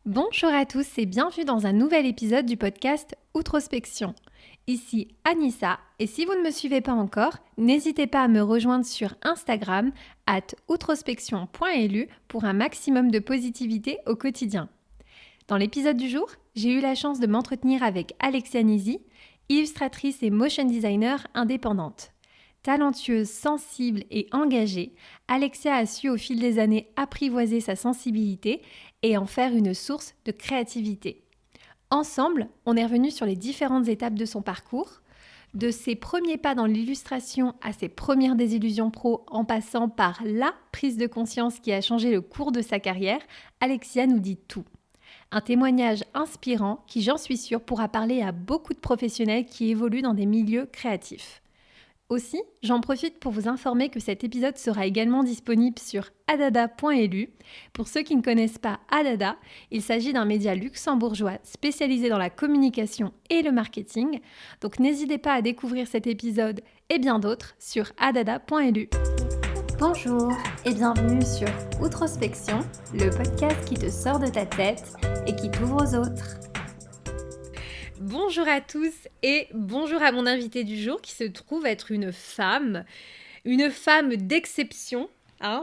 Bonjour à tous et bienvenue dans un nouvel épisode du podcast Outrospection. Ici Anissa et si vous ne me suivez pas encore, n'hésitez pas à me rejoindre sur Instagram @outrospection.elu pour un maximum de positivité au quotidien. Dans l'épisode du jour, j'ai eu la chance de m'entretenir avec Alexia Nisi, illustratrice et motion designer indépendante. Talentueuse, sensible et engagée, Alexia a su au fil des années apprivoiser sa sensibilité et en faire une source de créativité. Ensemble, on est revenu sur les différentes étapes de son parcours, de ses premiers pas dans l'illustration à ses premières désillusions pro en passant par la prise de conscience qui a changé le cours de sa carrière. Alexia nous dit tout. Un témoignage inspirant qui, j'en suis sûre, pourra parler à beaucoup de professionnels qui évoluent dans des milieux créatifs. Aussi, j'en profite pour vous informer que cet épisode sera également disponible sur adada.elu. Pour ceux qui ne connaissent pas Adada, il s'agit d'un média luxembourgeois spécialisé dans la communication et le marketing. Donc n'hésitez pas à découvrir cet épisode et bien d'autres sur adada.elu. Bonjour et bienvenue sur Outrospection, le podcast qui te sort de ta tête et qui t'ouvre aux autres. Bonjour à tous et bonjour à mon invité du jour qui se trouve être une femme d'exception.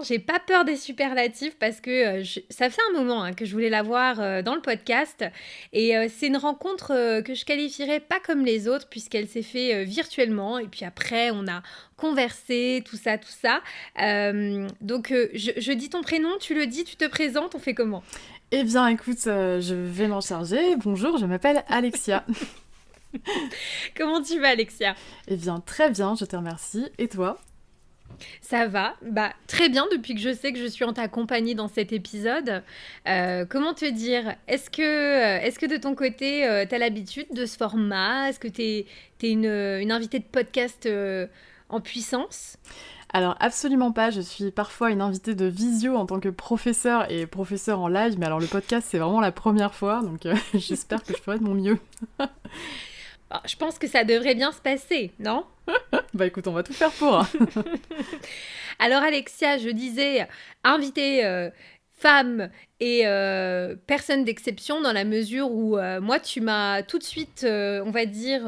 J'ai pas peur des superlatifs parce que ça fait un moment que je voulais la voir dans le podcast et c'est une rencontre que je qualifierais pas comme les autres puisqu'elle s'est fait virtuellement et puis après on a conversé, tout ça. Donc je dis ton prénom, tu le dis, tu te présentes, on fait comment ? Eh bien, écoute, je vais m'en charger. Bonjour, je m'appelle Alexia. Comment tu vas, Alexia ? Eh bien, très bien, je te remercie. Et toi ? Ça va, très bien depuis que je sais que je suis en ta compagnie dans cet épisode. Comment te dire ? Est-ce que de ton côté, tu as l'habitude de ce format ? Est-ce que tu es une invitée de podcast en puissance ? Alors, absolument pas. Je suis parfois une invitée de visio en tant que professeur et professeur en live. Mais alors, le podcast, c'est vraiment la première fois. Donc, j'espère que je ferai de mon mieux. Je pense que ça devrait bien se passer, non ? Bah écoute, on va tout faire pour. Alors, Alexia, je disais invitée femme et personne d'exception dans la mesure où moi, tu m'as tout de suite, on va dire...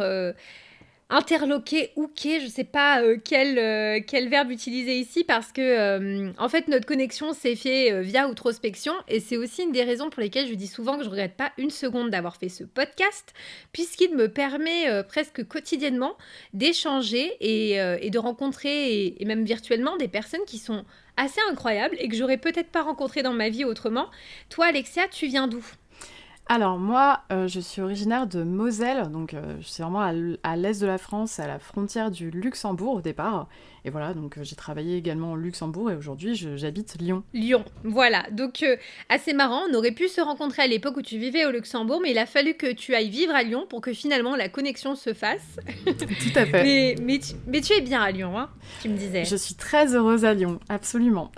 interloqué, hooké, je sais pas quel verbe utiliser ici parce que en fait notre connexion s'est fait via Outrospection et c'est aussi une des raisons pour lesquelles je dis souvent que je regrette pas une seconde d'avoir fait ce podcast puisqu'il me permet presque quotidiennement d'échanger et de rencontrer et même virtuellement des personnes qui sont assez incroyables et que j'aurais peut-être pas rencontrées dans ma vie autrement. Toi Alexia, tu viens d'où ? Alors moi, je suis originaire de Moselle, donc c'est vraiment à l'est de la France, à la frontière du Luxembourg au départ. Et voilà, donc j'ai travaillé également au Luxembourg et aujourd'hui j'habite Lyon. Lyon, voilà. Donc assez marrant, on aurait pu se rencontrer à l'époque où tu vivais au Luxembourg, mais il a fallu que tu ailles vivre à Lyon pour que finalement la connexion se fasse. Tout à fait. Mais tu es bien à Lyon, hein, tu me disais. Je suis très heureuse à Lyon, absolument.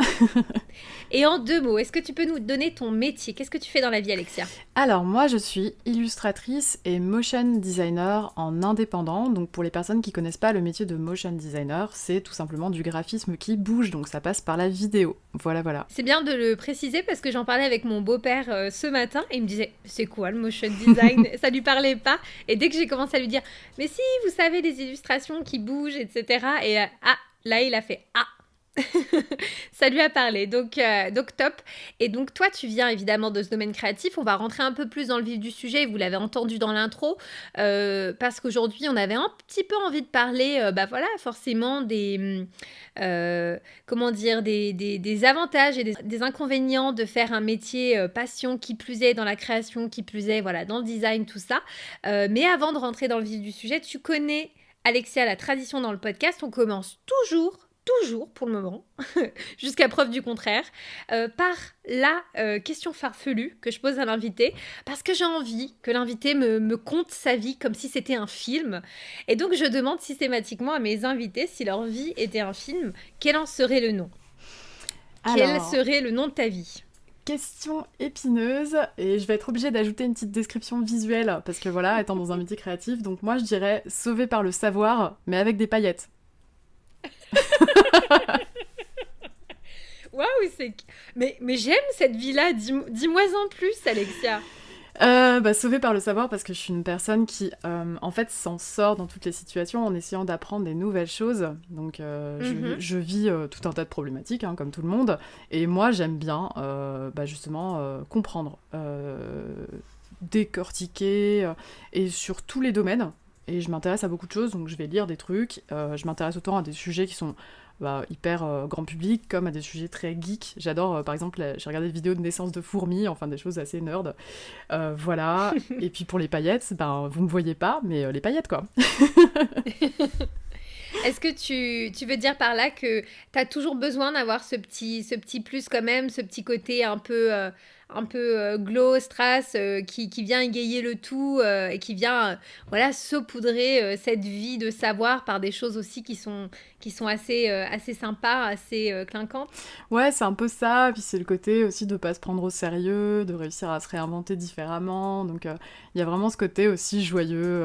Et en 2 mots, est-ce que tu peux nous donner ton métier ? Qu'est-ce que tu fais dans la vie, Alexia ? Alors moi je suis illustratrice et motion designer en indépendant. Donc pour les personnes qui connaissent pas le métier de motion designer, c'est tout simplement du graphisme qui bouge, donc ça passe par la vidéo. Voilà. C'est bien de le préciser parce que j'en parlais avec mon beau-père ce matin et il me disait « c'est quoi le motion design ?» Ça lui parlait pas et dès que j'ai commencé à lui dire « mais si, vous savez, les illustrations qui bougent, etc. » Et là il a fait « ah !» Ça lui a parlé, donc top. Et donc toi, tu viens évidemment de ce domaine créatif. On va rentrer un peu plus dans le vif du sujet. Vous l'avez entendu dans l'intro, parce qu'aujourd'hui, on avait un petit peu envie de parler, forcément des avantages et des inconvénients de faire un métier passion, qui plus est dans la création, qui plus est dans le design, tout ça. Mais avant de rentrer dans le vif du sujet, tu connais, Alexia, la tradition dans le podcast. On commence toujours pour le moment, jusqu'à preuve du contraire, par la question farfelue que je pose à l'invité, parce que j'ai envie que l'invité me conte sa vie comme si c'était un film. Et donc je demande systématiquement à mes invités si leur vie était un film, quel en serait le nom ? Quel serait le nom de ta vie ? Question épineuse, et je vais être obligée d'ajouter une petite description visuelle, parce que voilà, étant dans un métier créatif, donc moi je dirais sauvé par le savoir, mais avec des paillettes. Waouh, mais j'aime cette vie-là. Dis-moi en plus, Alexia. Sauvée par le savoir parce que je suis une personne qui, en fait, s'en sort dans toutes les situations en essayant d'apprendre des nouvelles choses. Donc, je vis tout un tas de problématiques, hein, comme tout le monde. Et moi, j'aime bien, justement, comprendre, décortiquer, et sur tous les domaines. Et je m'intéresse à beaucoup de choses, donc je vais lire des trucs. Je m'intéresse autant à des sujets qui sont hyper grand public, comme à des sujets très geeks. J'adore, par exemple, j'ai regardé des vidéos de naissance de fourmis, enfin des choses assez nerd. Voilà. Et puis pour les paillettes, vous me voyez pas, mais les paillettes, quoi. Est-ce que tu veux dire par là que tu as toujours besoin d'avoir ce petit plus quand même, ce petit côté un peu glow, strass, qui vient égayer le tout et qui vient saupoudrer cette vie de savoir par des choses aussi qui sont assez sympas, assez clinquantes? Ouais, c'est un peu ça. Puis c'est le côté aussi de pas se prendre au sérieux, de réussir à se réinventer différemment. Donc il y a vraiment ce côté aussi joyeux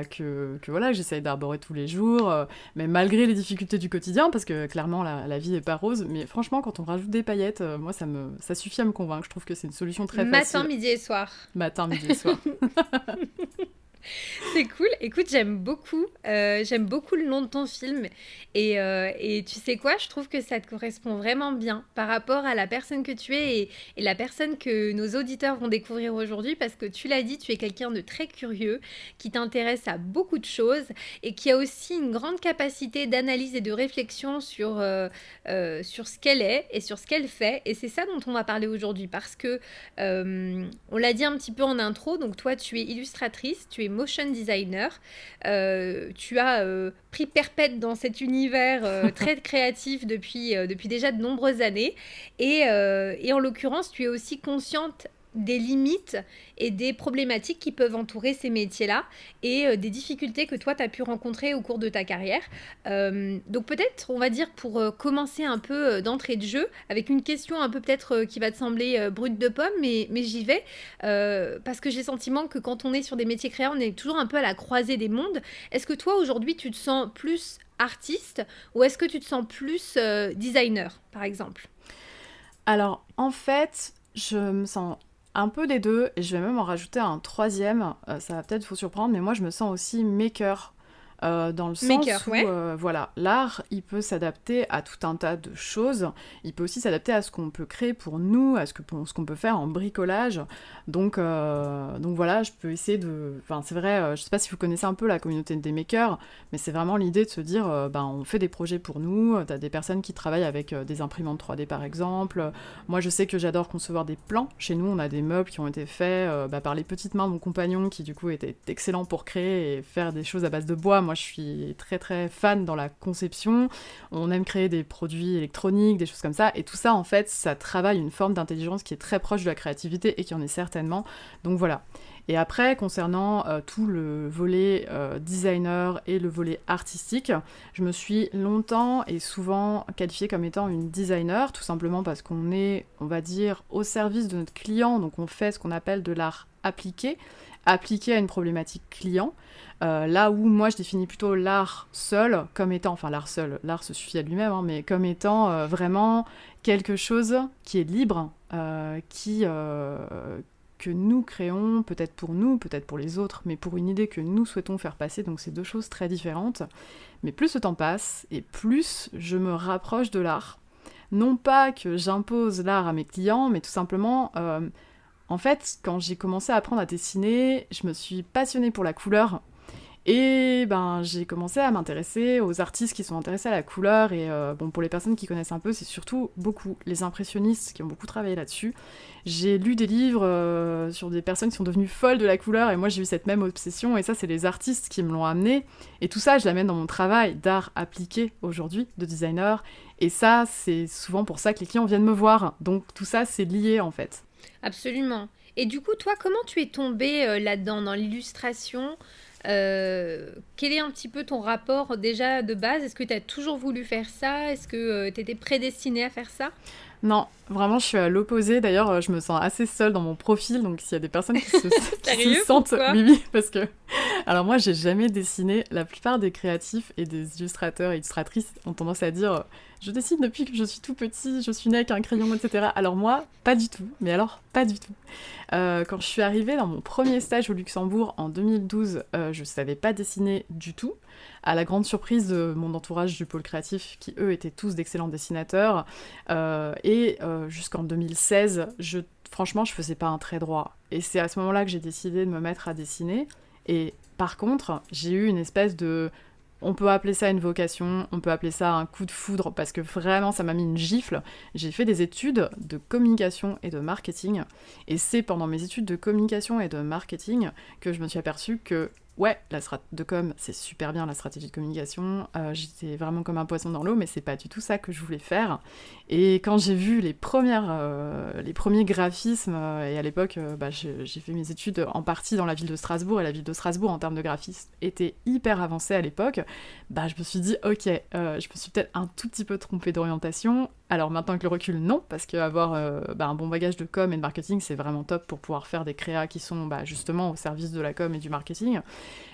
que voilà, que j'essaye d'arborer tous les jours, mais malgré les difficultés du quotidien, parce que clairement la vie est pas rose. Mais franchement, quand on rajoute des paillettes, moi ça suffit à me convaincre. Je trouve que c'est une solution très facile. Matin, midi et soir. Matin, midi et soir. C'est cool. Écoute, j'aime beaucoup le nom de ton film. Et tu sais quoi, je trouve que ça te correspond vraiment bien par rapport à la personne que tu es et la personne que nos auditeurs vont découvrir aujourd'hui parce que tu l'as dit, tu es quelqu'un de très curieux, qui t'intéresse à beaucoup de choses et qui a aussi une grande capacité d'analyse et de réflexion sur ce qu'elle est et sur ce qu'elle fait. Et c'est ça dont on va parler aujourd'hui parce que, on l'a dit un petit peu en intro, donc toi, tu es illustratrice, tu es motion designer. Tu as pris perpète dans cet univers très créatif depuis déjà de nombreuses années. Et en l'occurrence, tu es aussi consciente des limites et des problématiques qui peuvent entourer ces métiers-là et des difficultés que toi, tu as pu rencontrer au cours de ta carrière. Donc peut-être, on va dire, pour commencer un peu d'entrée de jeu, avec une question un peu peut-être qui va te sembler brute de pomme, mais j'y vais, parce que j'ai le sentiment que quand on est sur des métiers créants, on est toujours un peu à la croisée des mondes. Est-ce que toi, aujourd'hui, tu te sens plus artiste ou est-ce que tu te sens plus designer, par exemple? Alors, en fait, je me sens un peu des deux, et je vais même en rajouter un troisième, ça va peut-être vous surprendre, mais moi je me sens aussi maker, dans le sens Maker, où, ouais. voilà, l'art, il peut s'adapter à tout un tas de choses, il peut aussi s'adapter à ce qu'on peut créer pour nous, à ce qu'on peut faire en bricolage, donc voilà, je peux essayer de... Enfin, c'est vrai, je sais pas si vous connaissez un peu la communauté des makers, mais c'est vraiment l'idée de se dire, on fait des projets pour nous, t'as des personnes qui travaillent avec des imprimantes 3D par exemple, moi je sais que j'adore concevoir des plans, chez nous on a des meubles qui ont été faits par les petites mains de mon compagnon qui du coup était excellent pour créer et faire des choses à base de bois. Moi je suis très très fan dans la conception, on aime créer des produits électroniques, des choses comme ça, et tout ça en fait ça travaille une forme d'intelligence qui est très proche de la créativité et qui en est certainement, donc voilà. Et après, concernant tout le volet designer et le volet artistique, je me suis longtemps et souvent qualifiée comme étant une designer, tout simplement parce qu'on est, on va dire, au service de notre client, donc on fait ce qu'on appelle de l'art appliqué à une problématique client, là où moi je définis plutôt l'art seul comme étant, enfin l'art seul, l'art se suffit à lui-même, hein, mais comme étant vraiment quelque chose qui est libre, que nous créons, peut-être pour nous, peut-être pour les autres, mais pour une idée que nous souhaitons faire passer, donc c'est deux choses très différentes. Mais plus le temps passe, et plus je me rapproche de l'art. Non pas que j'impose l'art à mes clients, mais tout simplement, en fait, quand j'ai commencé à apprendre à dessiner, je me suis passionnée pour la couleur, et j'ai commencé à m'intéresser aux artistes qui sont intéressés à la couleur, et pour les personnes qui connaissent un peu, c'est surtout beaucoup les impressionnistes qui ont beaucoup travaillé là-dessus. J'ai lu des livres sur des personnes qui sont devenues folles de la couleur, et moi j'ai eu cette même obsession, et ça c'est les artistes qui me l'ont amené, et tout ça je l'amène dans mon travail d'art appliqué aujourd'hui, de designer, et ça c'est souvent pour ça que les clients viennent me voir, donc tout ça c'est lié en fait. Absolument. Et du coup, toi, comment tu es tombée là-dedans, dans l'illustration? Quel est un petit peu ton rapport déjà de base? Est-ce que tu as toujours voulu faire ça? Est-ce que tu étais prédestinée à faire ça? Non, vraiment, je suis à l'opposé. D'ailleurs, je me sens assez seule dans mon profil, donc s'il y a des personnes qui se Sérieux? sentent... Pourquoi? Oui, parce que Alors moi, j'ai jamais dessiné. La plupart des créatifs et des illustrateurs et illustratrices ont tendance à dire je dessine depuis que je suis tout petit, je suis né avec un crayon, etc. Alors moi, pas du tout. Mais alors, pas du tout. Quand je suis arrivée dans mon premier stage au Luxembourg en 2012, je savais pas dessiner du tout, à la grande surprise de mon entourage du pôle créatif, qui eux étaient tous d'excellents dessinateurs. Jusqu'en 2016, franchement, je faisais pas un trait droit. Et c'est à ce moment-là que j'ai décidé de me mettre à dessiner. Et par contre, j'ai eu une espèce de... On peut appeler ça une vocation, on peut appeler ça un coup de foudre, parce que vraiment, ça m'a mis une gifle. J'ai fait des études de communication et de marketing, et c'est pendant mes études de communication et de marketing que je me suis aperçue que, ouais, la strat de com, c'est super bien, la stratégie de communication, j'étais vraiment comme un poisson dans l'eau, mais c'est pas du tout ça que je voulais faire. Et quand j'ai vu les premiers graphismes, et à l'époque, j'ai fait mes études en partie dans la ville de Strasbourg, et la ville de Strasbourg, en termes de graphisme, était hyper avancée à l'époque, je me suis dit, ok, je me suis peut-être un tout petit peu trompée d'orientation. Alors maintenant que le recul, non, parce qu'avoir un bon bagage de com et de marketing, c'est vraiment top pour pouvoir faire des créas qui sont justement au service de la com et du marketing.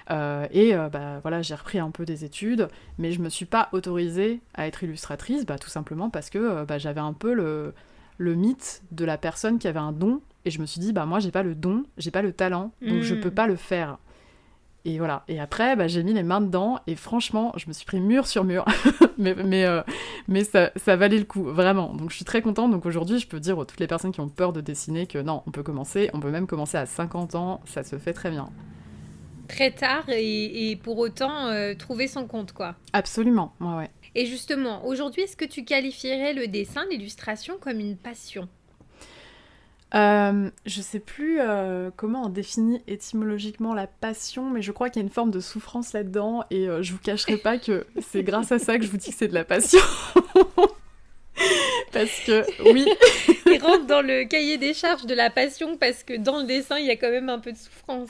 Voilà, j'ai repris un peu des études, mais je me suis pas autorisée à être illustratrice, tout simplement parce que j'avais un peu le mythe de la personne qui avait un don, et je me suis dit, moi j'ai pas le don, j'ai pas le talent, donc je peux pas le faire. Et voilà. Et après, j'ai mis les mains dedans, et franchement, je me suis pris mur sur mur. mais ça valait le coup, vraiment. Donc je suis très contente. Donc aujourd'hui, je peux dire à toutes les personnes qui ont peur de dessiner que non, on peut même commencer à 50 ans, ça se fait très bien. Très tard et pour autant trouver son compte, quoi. Absolument, ouais. Et justement, aujourd'hui, est-ce que tu qualifierais le dessin, l'illustration comme une passion ? Je sais plus comment on définit étymologiquement la passion, mais je crois qu'il y a une forme de souffrance là-dedans, et je vous cacherai pas que c'est grâce à ça que je vous dis que c'est de la passion. Parce que, oui. Il rentre dans le cahier des charges de la passion, parce que dans le dessin, il y a quand même un peu de souffrance.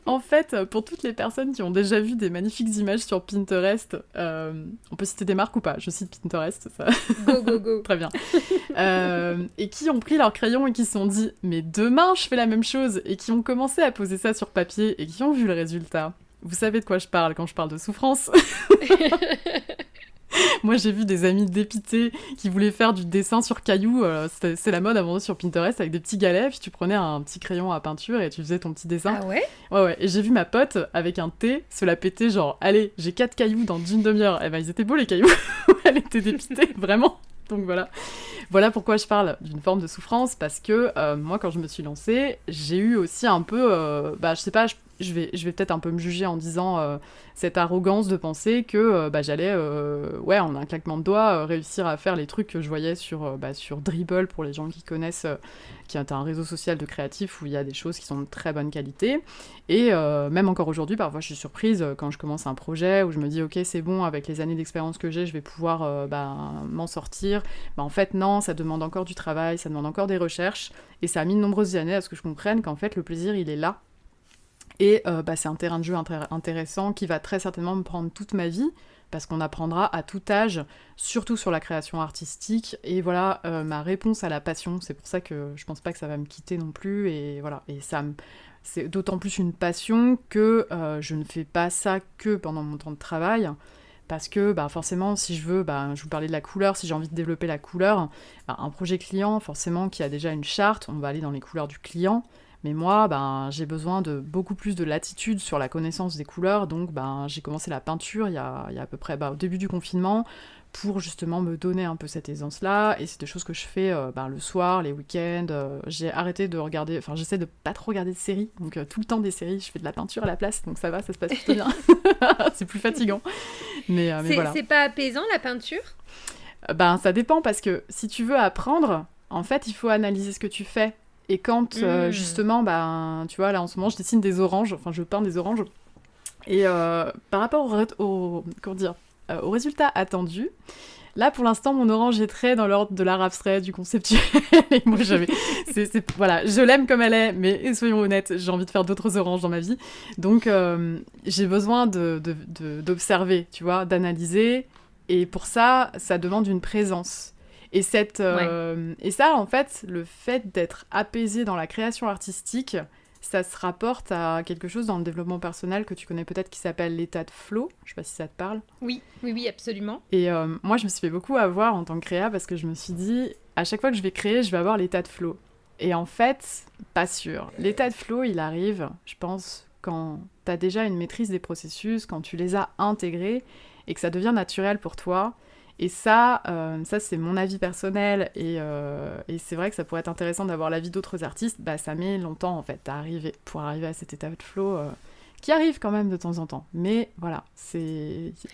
En fait, pour toutes les personnes qui ont déjà vu des magnifiques images sur Pinterest, on peut citer des marques ou pas ? Je cite Pinterest, ça. Go. Très bien. Et qui ont pris leur crayon et qui se sont dit « Mais demain, je fais la même chose !» et qui ont commencé à poser ça sur papier et qui ont vu le résultat. Vous savez de quoi je parle quand je parle de souffrance ? Moi, j'ai vu des amis dépités qui voulaient faire du dessin sur cailloux. C'est la mode avant sur Pinterest, avec des petits galets, puis tu prenais un petit crayon à peinture et tu faisais ton petit dessin. Ah ouais ? Ouais. Et j'ai vu ma pote, avec un thé, se la péter genre « Allez, j'ai 4 cailloux dans une demi-heure. » Eh ben, ils étaient beaux, les cailloux. Elle était dépitée, vraiment. Donc voilà. Voilà pourquoi je parle d'une forme de souffrance, parce que moi, quand je me suis lancée, j'ai eu aussi un peu... je sais pas, je vais peut-être un peu me juger en disant cette arrogance de penser que j'allais, en un claquement de doigts, réussir à faire les trucs que je voyais sur Dribbble, pour les gens qui connaissent, qui est un réseau social de créatifs où il y a des choses qui sont de très bonne qualité. Et même encore aujourd'hui, parfois je suis surprise quand je commence un projet où je me dis ok, c'est bon, avec les années d'expérience que j'ai, je vais pouvoir m'en sortir. En fait non, ça demande encore du travail, ça demande encore des recherches, et ça a mis de nombreuses années à ce que je comprenne qu'en fait le plaisir il est là. Et c'est un terrain de jeu intéressant qui va très certainement me prendre toute ma vie, parce qu'on apprendra à tout âge, surtout sur la création artistique. Et voilà, ma réponse à la passion, c'est pour ça que je pense pas que ça va me quitter non plus. Et voilà, et c'est d'autant plus une passion que je ne fais pas ça que pendant mon temps de travail. Parce que forcément, si je veux, je vous parlais de la couleur, si j'ai envie de développer la couleur, un projet client, forcément, qui a déjà une charte, on va aller dans les couleurs du client. Mais moi, j'ai besoin de beaucoup plus de latitude sur la connaissance des couleurs, donc j'ai commencé la peinture il y a à peu près au début du confinement, pour justement me donner un peu cette aisance-là, et c'est des choses que je fais le soir, les week-ends. J'ai arrêté de regarder, j'essaie de pas trop regarder de séries, donc tout le temps des séries, je fais de la peinture à la place, donc ça va, ça se passe plutôt bien. C'est plus fatigant, mais voilà. C'est pas apaisant, la peinture ? Ça dépend, parce que si tu veux apprendre, en fait, il faut analyser ce que tu fais. Et quand, justement, tu vois, là, en ce moment, je dessine des oranges, je peins des oranges, et par rapport au résultat attendu, là, pour l'instant, mon orange est très dans l'ordre de l'art abstrait, du conceptuel, et moi, voilà, je l'aime comme elle est, mais soyons honnêtes, j'ai envie de faire d'autres oranges dans ma vie, donc j'ai besoin d'observer, tu vois, d'analyser, et pour ça, ça demande une présence. Et ça, en fait, le fait d'être apaisé dans la création artistique, ça se rapporte à quelque chose dans le développement personnel que tu connais peut-être qui s'appelle l'état de flow. Je sais pas si ça te parle. Oui, oui, oui, absolument. Et moi, je me suis fait beaucoup avoir en tant que créa parce que je me suis dit, à chaque fois que je vais créer, je vais avoir l'état de flow. Et en fait, pas sûr. L'état de flow, il arrive, je pense, quand tu as déjà une maîtrise des processus, quand tu les as intégrés et que ça devient naturel pour toi. Et ça c'est mon avis personnel et c'est vrai que ça pourrait être intéressant d'avoir l'avis d'autres artistes. Bah, ça met longtemps en fait pour arriver à cet état de flow qui arrive quand même de temps en temps. Mais voilà,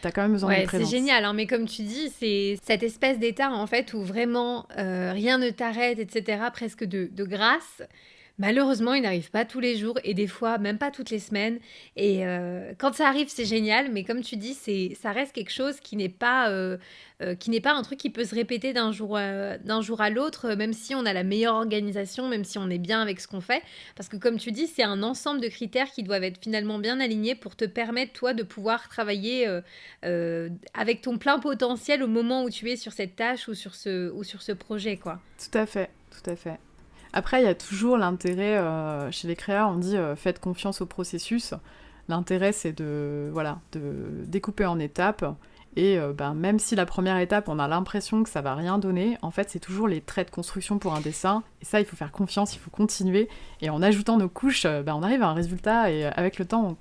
t'as quand même besoin d'une présence. C'est génial, hein, mais comme tu dis, c'est cette espèce d'état en fait où vraiment rien ne t'arrête, etc., presque de grâce. Malheureusement, il n'arrive pas tous les jours et des fois même pas toutes les semaines. Et quand ça arrive, c'est génial, mais comme tu dis, ça reste quelque chose qui n'est pas un truc qui peut se répéter d'un jour à l'autre, même si on a la meilleure organisation, même si on est bien avec ce qu'on fait. Parce que comme tu dis, c'est un ensemble de critères qui doivent être finalement bien alignés pour te permettre, toi, de pouvoir travailler avec ton plein potentiel au moment où tu es sur cette tâche ou sur ce projet, quoi. Tout à fait, tout à fait. Après, il y a toujours l'intérêt, chez les créas, on dit faites confiance au processus. L'intérêt, c'est de découper en étapes. Et même si la première étape, on a l'impression que ça va rien donner, en fait, c'est toujours les traits de construction pour un dessin. Et ça, il faut faire confiance, il faut continuer. Et en ajoutant nos couches, on arrive à un résultat. Et avec le temps,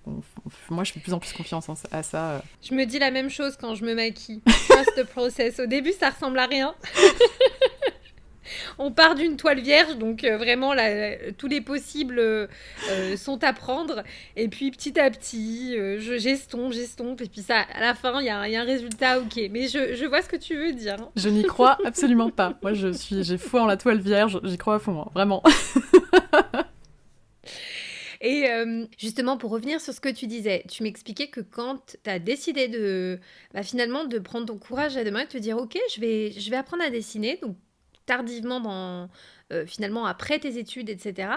moi, je fais de plus en plus confiance à ça. Je me dis la même chose quand je me maquille. Trust the process. Au début, ça ressemble à rien. On part d'une toile vierge, donc vraiment tous les possibles sont à prendre. Et puis petit à petit, j'estompe. Et puis ça, à la fin, il y a un résultat, ok. Mais je vois ce que tu veux dire. Je n'y crois absolument pas. Moi, j'ai foi en la toile vierge, j'y crois à fond, hein, vraiment. Et justement, pour revenir sur ce que tu disais, tu m'expliquais que quand tu as décidé finalement de prendre ton courage à deux mains et de te dire, ok, je vais apprendre à dessiner, donc tardivement finalement après tes études, etc.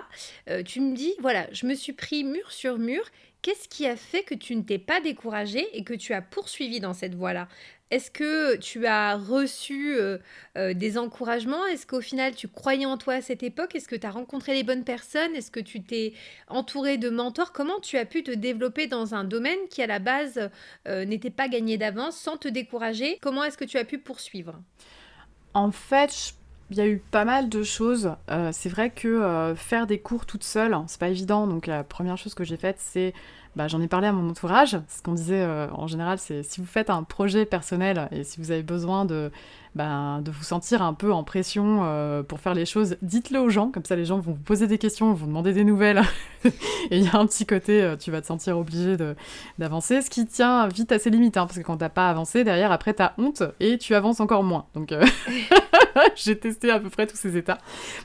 Tu me dis, voilà, je me suis pris mur sur mur. Qu'est-ce qui a fait que tu ne t'es pas découragée et que tu as poursuivi dans cette voie-là ? Est-ce que tu as reçu des encouragements ? Est-ce qu'au final, tu croyais en toi à cette époque ? Est-ce que tu as rencontré les bonnes personnes ? Est-ce que tu t'es entouré de mentors ? Comment tu as pu te développer dans un domaine qui, à la base, n'était pas gagné d'avance sans te décourager ? Comment est-ce que tu as pu poursuivre ? En fait, il y a eu pas mal de choses. C'est vrai que faire des cours toute seule, c'est pas évident. Donc la première chose que j'ai faite, c'est... j'en ai parlé à mon entourage. Ce qu'on disait en général, c'est si vous faites un projet personnel et si vous avez besoin de vous sentir un peu en pression pour faire les choses, dites-le aux gens. Comme ça, les gens vont vous poser des questions, vous demander des nouvelles. Et il y a un petit côté, tu vas te sentir obligé d'avancer. Ce qui tient vite à ses limites, hein, parce que quand t'as pas avancé, derrière, après, t'as honte et tu avances encore moins. Donc... j'ai testé à peu près tous ces états.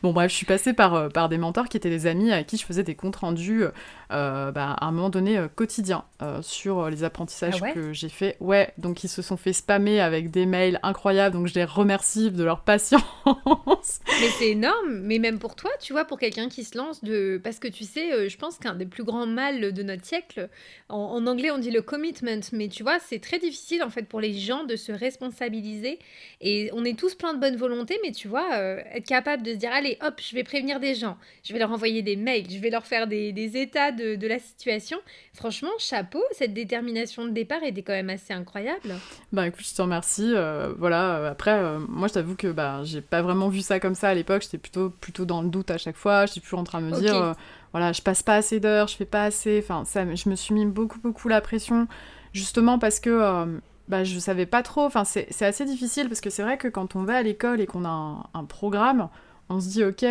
Bon bref, je suis passée par des mentors qui étaient des amis à qui je faisais des comptes rendus à un moment donné quotidiens sur les apprentissages que j'ai fait. Ouais, donc ils se sont fait spammer avec des mails incroyables, donc je les remercie de leur patience. Mais c'est énorme, mais même pour toi, tu vois, pour quelqu'un qui se lance parce que tu sais, je pense qu'un des plus grands mâles de notre siècle, en anglais on dit le commitment, mais tu vois, c'est très difficile en fait pour les gens de se responsabiliser et on est tous plein de bonne volonté, mais tu vois, être capable de se dire, allez, hop, je vais prévenir des gens, je vais leur envoyer des mails, je vais leur faire des états de la situation. Franchement, chapeau, cette détermination de départ était quand même assez incroyable. Écoute, je te remercie. Après, moi, je t'avoue que j'ai pas vraiment vu ça comme ça à l'époque. J'étais plutôt dans le doute à chaque fois. J'étais toujours en train de me dire, voilà, je passe pas assez d'heures, je fais pas assez. Enfin, je me suis mis beaucoup la pression, justement parce que... je savais pas trop, enfin c'est assez difficile parce que c'est vrai que quand on va à l'école et qu'on a un programme, on se dit ok,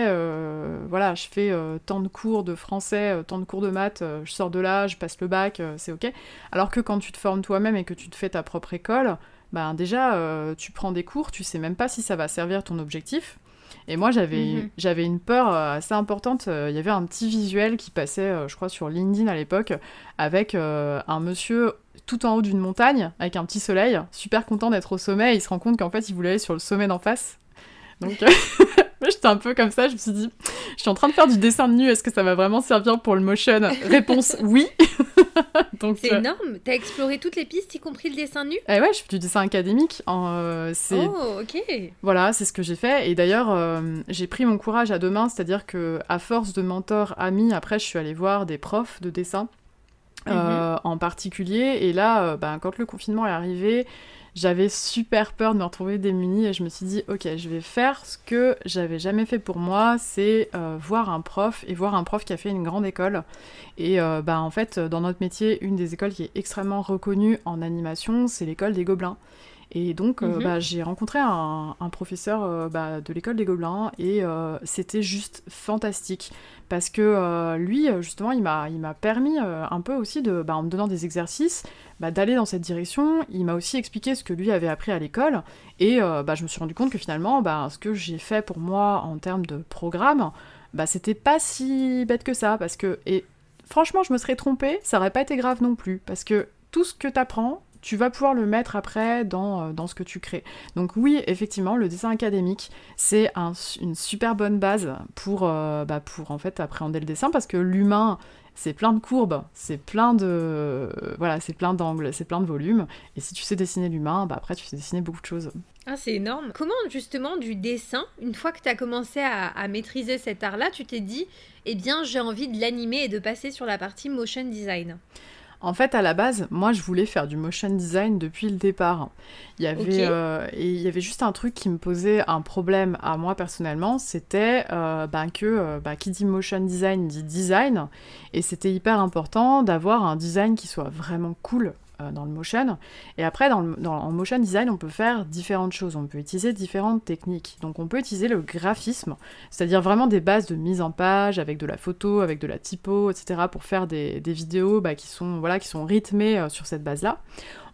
voilà, je fais tant de cours de français, tant de cours de maths, je sors de là, je passe le bac, c'est ok. Alors que quand tu te formes toi-même et que tu te fais ta propre école, déjà tu prends des cours, tu sais même pas si ça va servir ton objectif. Et moi, j'avais une peur assez importante. Il y avait un petit visuel qui passait, je crois, sur LinkedIn à l'époque, avec un monsieur tout en haut d'une montagne, avec un petit soleil, super content d'être au sommet, et il se rend compte qu'en fait, il voulait aller sur le sommet d'en face. Donc, j'étais un peu comme ça, je me suis dit, je suis en train de faire du dessin de nu, est-ce que ça va vraiment servir pour le motion ? Réponse, oui. Donc, C'est énorme. T'as exploré toutes les pistes, y compris le dessin nu? et ouais, je fais du dessin académique. Oh, ok. Voilà, c'est ce que j'ai fait. Et d'ailleurs, j'ai pris mon courage à deux mains, c'est-à-dire que à force de mentors, amis, après, je suis allée voir des profs de dessin en particulier. Et là, quand le confinement est arrivé, j'avais super peur de me retrouver démunie et je me suis dit, ok, je vais faire ce que j'avais jamais fait pour moi, c'est voir un prof qui a fait une grande école. Et en fait, dans notre métier, une des écoles qui est extrêmement reconnue en animation, c'est l'école des Gobelins. Et donc, j'ai rencontré un professeur de l'école des Gobelins et c'était juste fantastique parce que lui, justement, il m'a permis un peu aussi, en me donnant des exercices, d'aller dans cette direction. Il m'a aussi expliqué ce que lui avait appris à l'école et je me suis rendu compte que finalement, ce que j'ai fait pour moi en termes de programme, c'était pas si bête que ça parce que... Et franchement, je me serais trompée, ça aurait pas été grave non plus parce que tout ce que t'apprends, tu vas pouvoir le mettre après dans ce que tu crées. Donc oui, effectivement, le dessin académique, c'est une super bonne base pour en fait appréhender le dessin, parce que l'humain, c'est plein de courbes, c'est plein d'angles, c'est plein de volumes, et si tu sais dessiner l'humain, après tu sais dessiner beaucoup de choses. Ah, c'est énorme. Comment justement du dessin, une fois que tu as commencé à maîtriser cet art-là, tu t'es dit, eh bien j'ai envie de l'animer et de passer sur la partie motion design? En fait, à la base, moi, je voulais faire du motion design depuis le départ. Il y avait juste un truc qui me posait un problème à moi personnellement, c'était qui dit motion design dit design, et c'était hyper important d'avoir un design qui soit vraiment cool dans le motion. Et après, en motion design, on peut faire différentes choses, on peut utiliser différentes techniques. Donc on peut utiliser le graphisme, c'est-à-dire vraiment des bases de mise en page, avec de la photo, avec de la typo, etc., pour faire des vidéos qui sont rythmées sur cette base-là.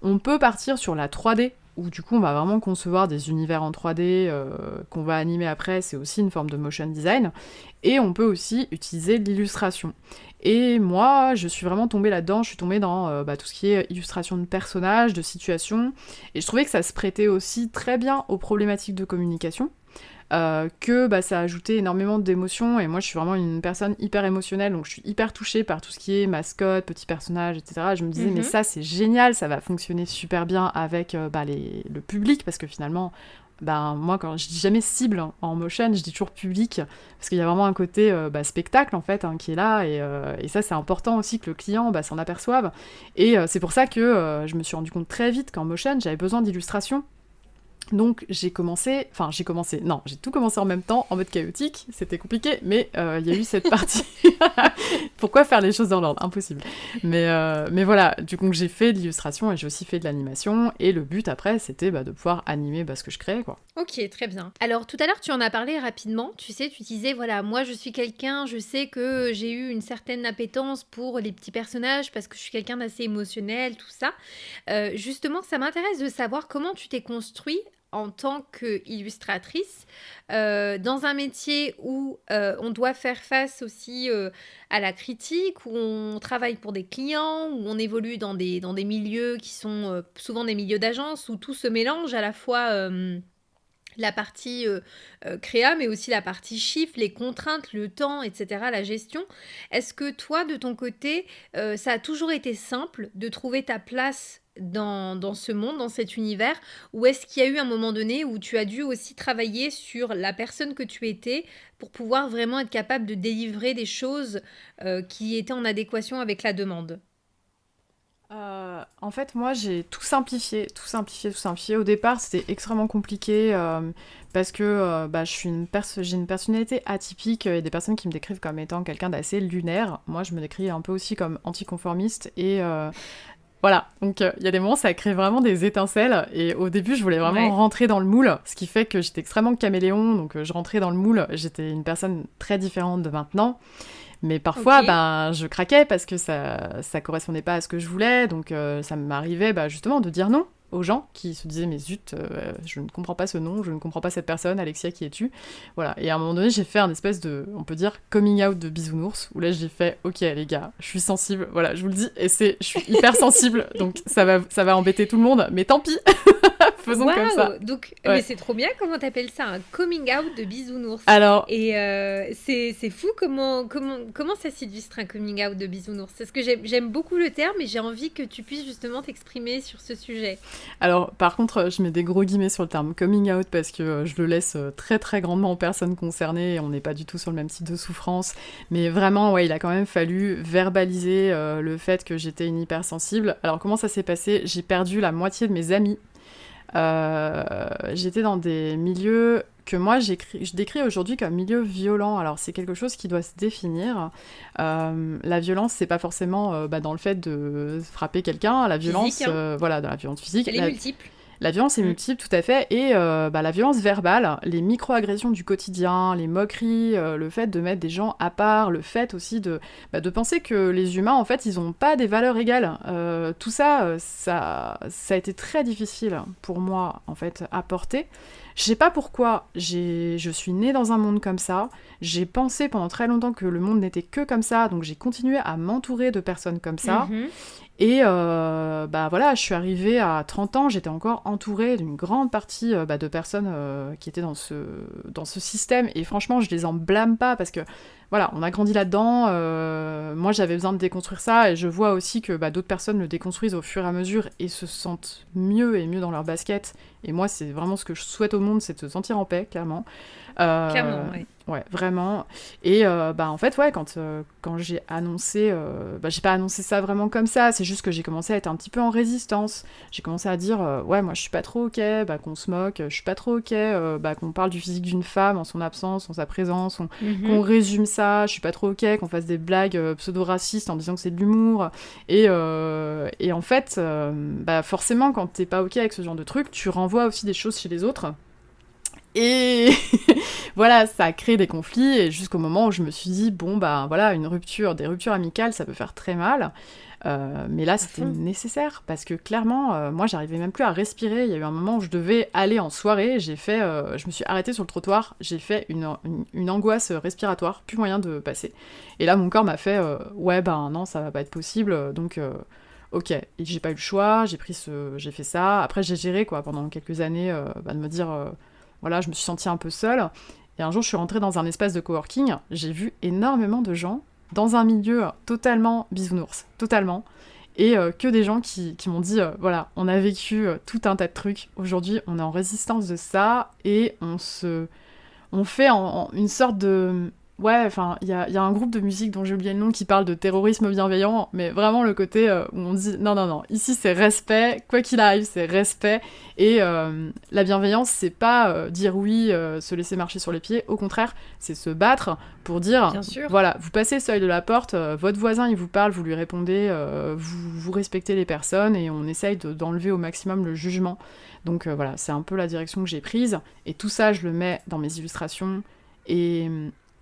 On peut partir sur la 3D, où du coup on va vraiment concevoir des univers en 3D qu'on va animer après, c'est aussi une forme de motion design. Et on peut aussi utiliser l'illustration. Et moi, je suis vraiment tombée là-dedans, je suis tombée dans tout ce qui est illustration de personnages, de situations, et je trouvais que ça se prêtait aussi très bien aux problématiques de communication, que ça ajoutait énormément d'émotions, et moi je suis vraiment une personne hyper émotionnelle, donc je suis hyper touchée par tout ce qui est mascotte, petits personnages, etc. Et je me disais, mais ça c'est génial, ça va fonctionner super bien avec le public, parce que finalement... moi, quand je dis jamais cible en motion, je dis toujours public, parce qu'il y a vraiment un côté spectacle, en fait, qui est là, et ça, c'est important aussi que le client s'en aperçoive. Et c'est pour ça que je me suis rendu compte très vite qu'en motion, j'avais besoin d'illustration. Donc j'ai tout commencé en même temps, en mode chaotique, c'était compliqué, mais il y a eu cette partie. Pourquoi faire les choses dans l'ordre? Impossible. Mais voilà, du coup j'ai fait de l'illustration et j'ai aussi fait de l'animation, et le but après c'était de pouvoir animer ce que je créais, quoi. Ok, très bien. Alors tout à l'heure tu en as parlé rapidement, tu sais, tu disais voilà, moi je suis quelqu'un, je sais que j'ai eu une certaine appétence pour les petits personnages parce que je suis quelqu'un d'assez émotionnel, tout ça. Justement, ça m'intéresse de savoir comment tu t'es construit en tant qu'illustratrice, dans un métier où on doit faire face aussi à la critique, où on travaille pour des clients, où on évolue dans des milieux qui sont souvent des milieux d'agence, où tout se mélange, à la fois la partie créa, mais aussi la partie chiffre, les contraintes, le temps, etc., la gestion. Est-ce que toi, de ton côté, ça a toujours été simple de trouver ta place dans ce monde, dans cet univers, ou est-ce qu'il y a eu un moment donné où tu as dû aussi travailler sur la personne que tu étais pour pouvoir vraiment être capable de délivrer des choses qui étaient en adéquation avec la demande? En fait, moi, j'ai tout simplifié. Au départ, c'était extrêmement compliqué parce que j'ai une personnalité atypique et des personnes qui me décrivent comme étant quelqu'un d'assez lunaire. Moi, je me décris un peu aussi comme anticonformiste et voilà. Donc, il y a des moments, ça crée vraiment des étincelles, et au début, je voulais vraiment rentrer dans le moule, ce qui fait que j'étais extrêmement caméléon, donc je rentrais dans le moule. J'étais une personne très différente de maintenant. Mais parfois, je craquais parce que ça correspondait pas à ce que je voulais, donc ça m'arrivait justement de dire non aux gens qui se disaient « mais zut, je ne comprends pas ce nom, je ne comprends pas cette personne, Alexia, qui es-tu ?» Voilà, et à un moment donné, j'ai fait un espèce de, on peut dire, coming out de bisounours, où là, j'ai fait « ok, les gars, je suis sensible, voilà, je vous le dis, et je suis hyper sensible, donc ça va embêter tout le monde, mais tant pis, Faisons comme ça. Waouh! Donc, mais Ouais. c'est trop bien, comment t'appelles ça? Un coming out de bisounours. Alors, Et c'est fou comment ça s'illustre un coming out de bisounours. Parce que j'aime beaucoup le terme et j'ai envie que tu puisses justement t'exprimer sur ce sujet. alors, par contre, je mets des gros guillemets sur le terme coming out parce que je le laisse très très grandement aux personnes concernées et on n'est pas du tout sur le même type de souffrance. Mais vraiment, ouais, il a quand même fallu verbaliser le fait que j'étais une hypersensible. Alors, comment ça s'est passé? J'ai perdu la moitié de mes amis. J'étais dans des milieux que moi je décris aujourd'hui comme milieu violent. Alors c'est quelque chose qui doit se définir. La violence, c'est pas forcément dans le fait de frapper quelqu'un. La Physique, violence, hein? voilà, dans la violence physique. Elle est multiple. La violence est Mm. multiple, tout à fait, et la violence verbale, les micro-agressions du quotidien, les moqueries, le fait de mettre des gens à part, le fait aussi de penser que les humains, en fait, ils n'ont pas des valeurs égales. Tout ça, ça a été très difficile pour moi, en fait, à porter. Je sais pas pourquoi, je suis née dans un monde comme ça, j'ai pensé pendant très longtemps que le monde n'était que comme ça, donc j'ai continué à m'entourer de personnes comme ça. Mhm. Et voilà, je suis arrivée à 30 ans, j'étais encore entourée d'une grande partie de personnes qui étaient dans ce système. Et franchement, je les en blâme pas parce que, voilà, on a grandi là-dedans. Moi, j'avais besoin de déconstruire ça et je vois aussi que d'autres personnes le déconstruisent au fur et à mesure et se sentent mieux et mieux dans leur basket. Et moi, c'est vraiment ce que je souhaite au monde, c'est de se sentir en paix, clairement. Clairement, Euh, ouais. Ouais, vraiment. Et en fait, ouais, quand j'ai annoncé... j'ai pas annoncé ça vraiment comme ça, c'est juste que j'ai commencé à être un petit peu en résistance. J'ai commencé à dire, ouais, moi je suis pas trop ok, qu'on se moque, je suis pas trop ok, qu'on parle du physique d'une femme en son absence, en sa présence, qu'on Mhm. résume ça, je suis pas trop ok, qu'on fasse des blagues pseudo-racistes en disant que c'est de l'humour. Et en fait, forcément, quand t'es pas ok avec ce genre de truc, tu renvoies aussi des choses chez les autres. Et voilà, ça a créé des conflits, et jusqu'au moment où je me suis dit, bon, voilà, des ruptures amicales, ça peut faire très mal. Mais là, À c'était fond. nécessaire, parce que clairement, moi, j'arrivais même plus à respirer. Il y a eu un moment où je devais aller en soirée, je me suis arrêtée sur le trottoir, j'ai fait une angoisse respiratoire, plus moyen de passer. Et là, mon corps m'a fait, ouais, non, ça va pas être possible, donc... Ok, et j'ai pas eu le choix, j'ai fait ça. Après, j'ai géré quoi pendant quelques années de me dire, voilà, je me suis sentie un peu seule. Et un jour, je suis rentrée dans un espace de coworking. J'ai vu énormément de gens dans un milieu totalement bisounours, totalement. Et que des gens qui m'ont dit, voilà, on a vécu tout un tas de trucs. Aujourd'hui, on est en résistance de ça et on fait une sorte de... Ouais, enfin, il y a un groupe de musique dont j'ai oublié le nom qui parle de terrorisme bienveillant, mais vraiment le côté où on dit non, non, non, ici c'est respect, quoi qu'il arrive, c'est respect. Et la bienveillance, c'est pas dire oui, se laisser marcher sur les pieds, au contraire, c'est se battre pour dire Bien sûr. voilà, vous passez le seuil de la porte, votre voisin il vous parle, vous lui répondez, vous respectez les personnes et on essaye d'enlever au maximum le jugement. Donc voilà, c'est un peu la direction que j'ai prise, et tout ça, je le mets dans mes illustrations. Et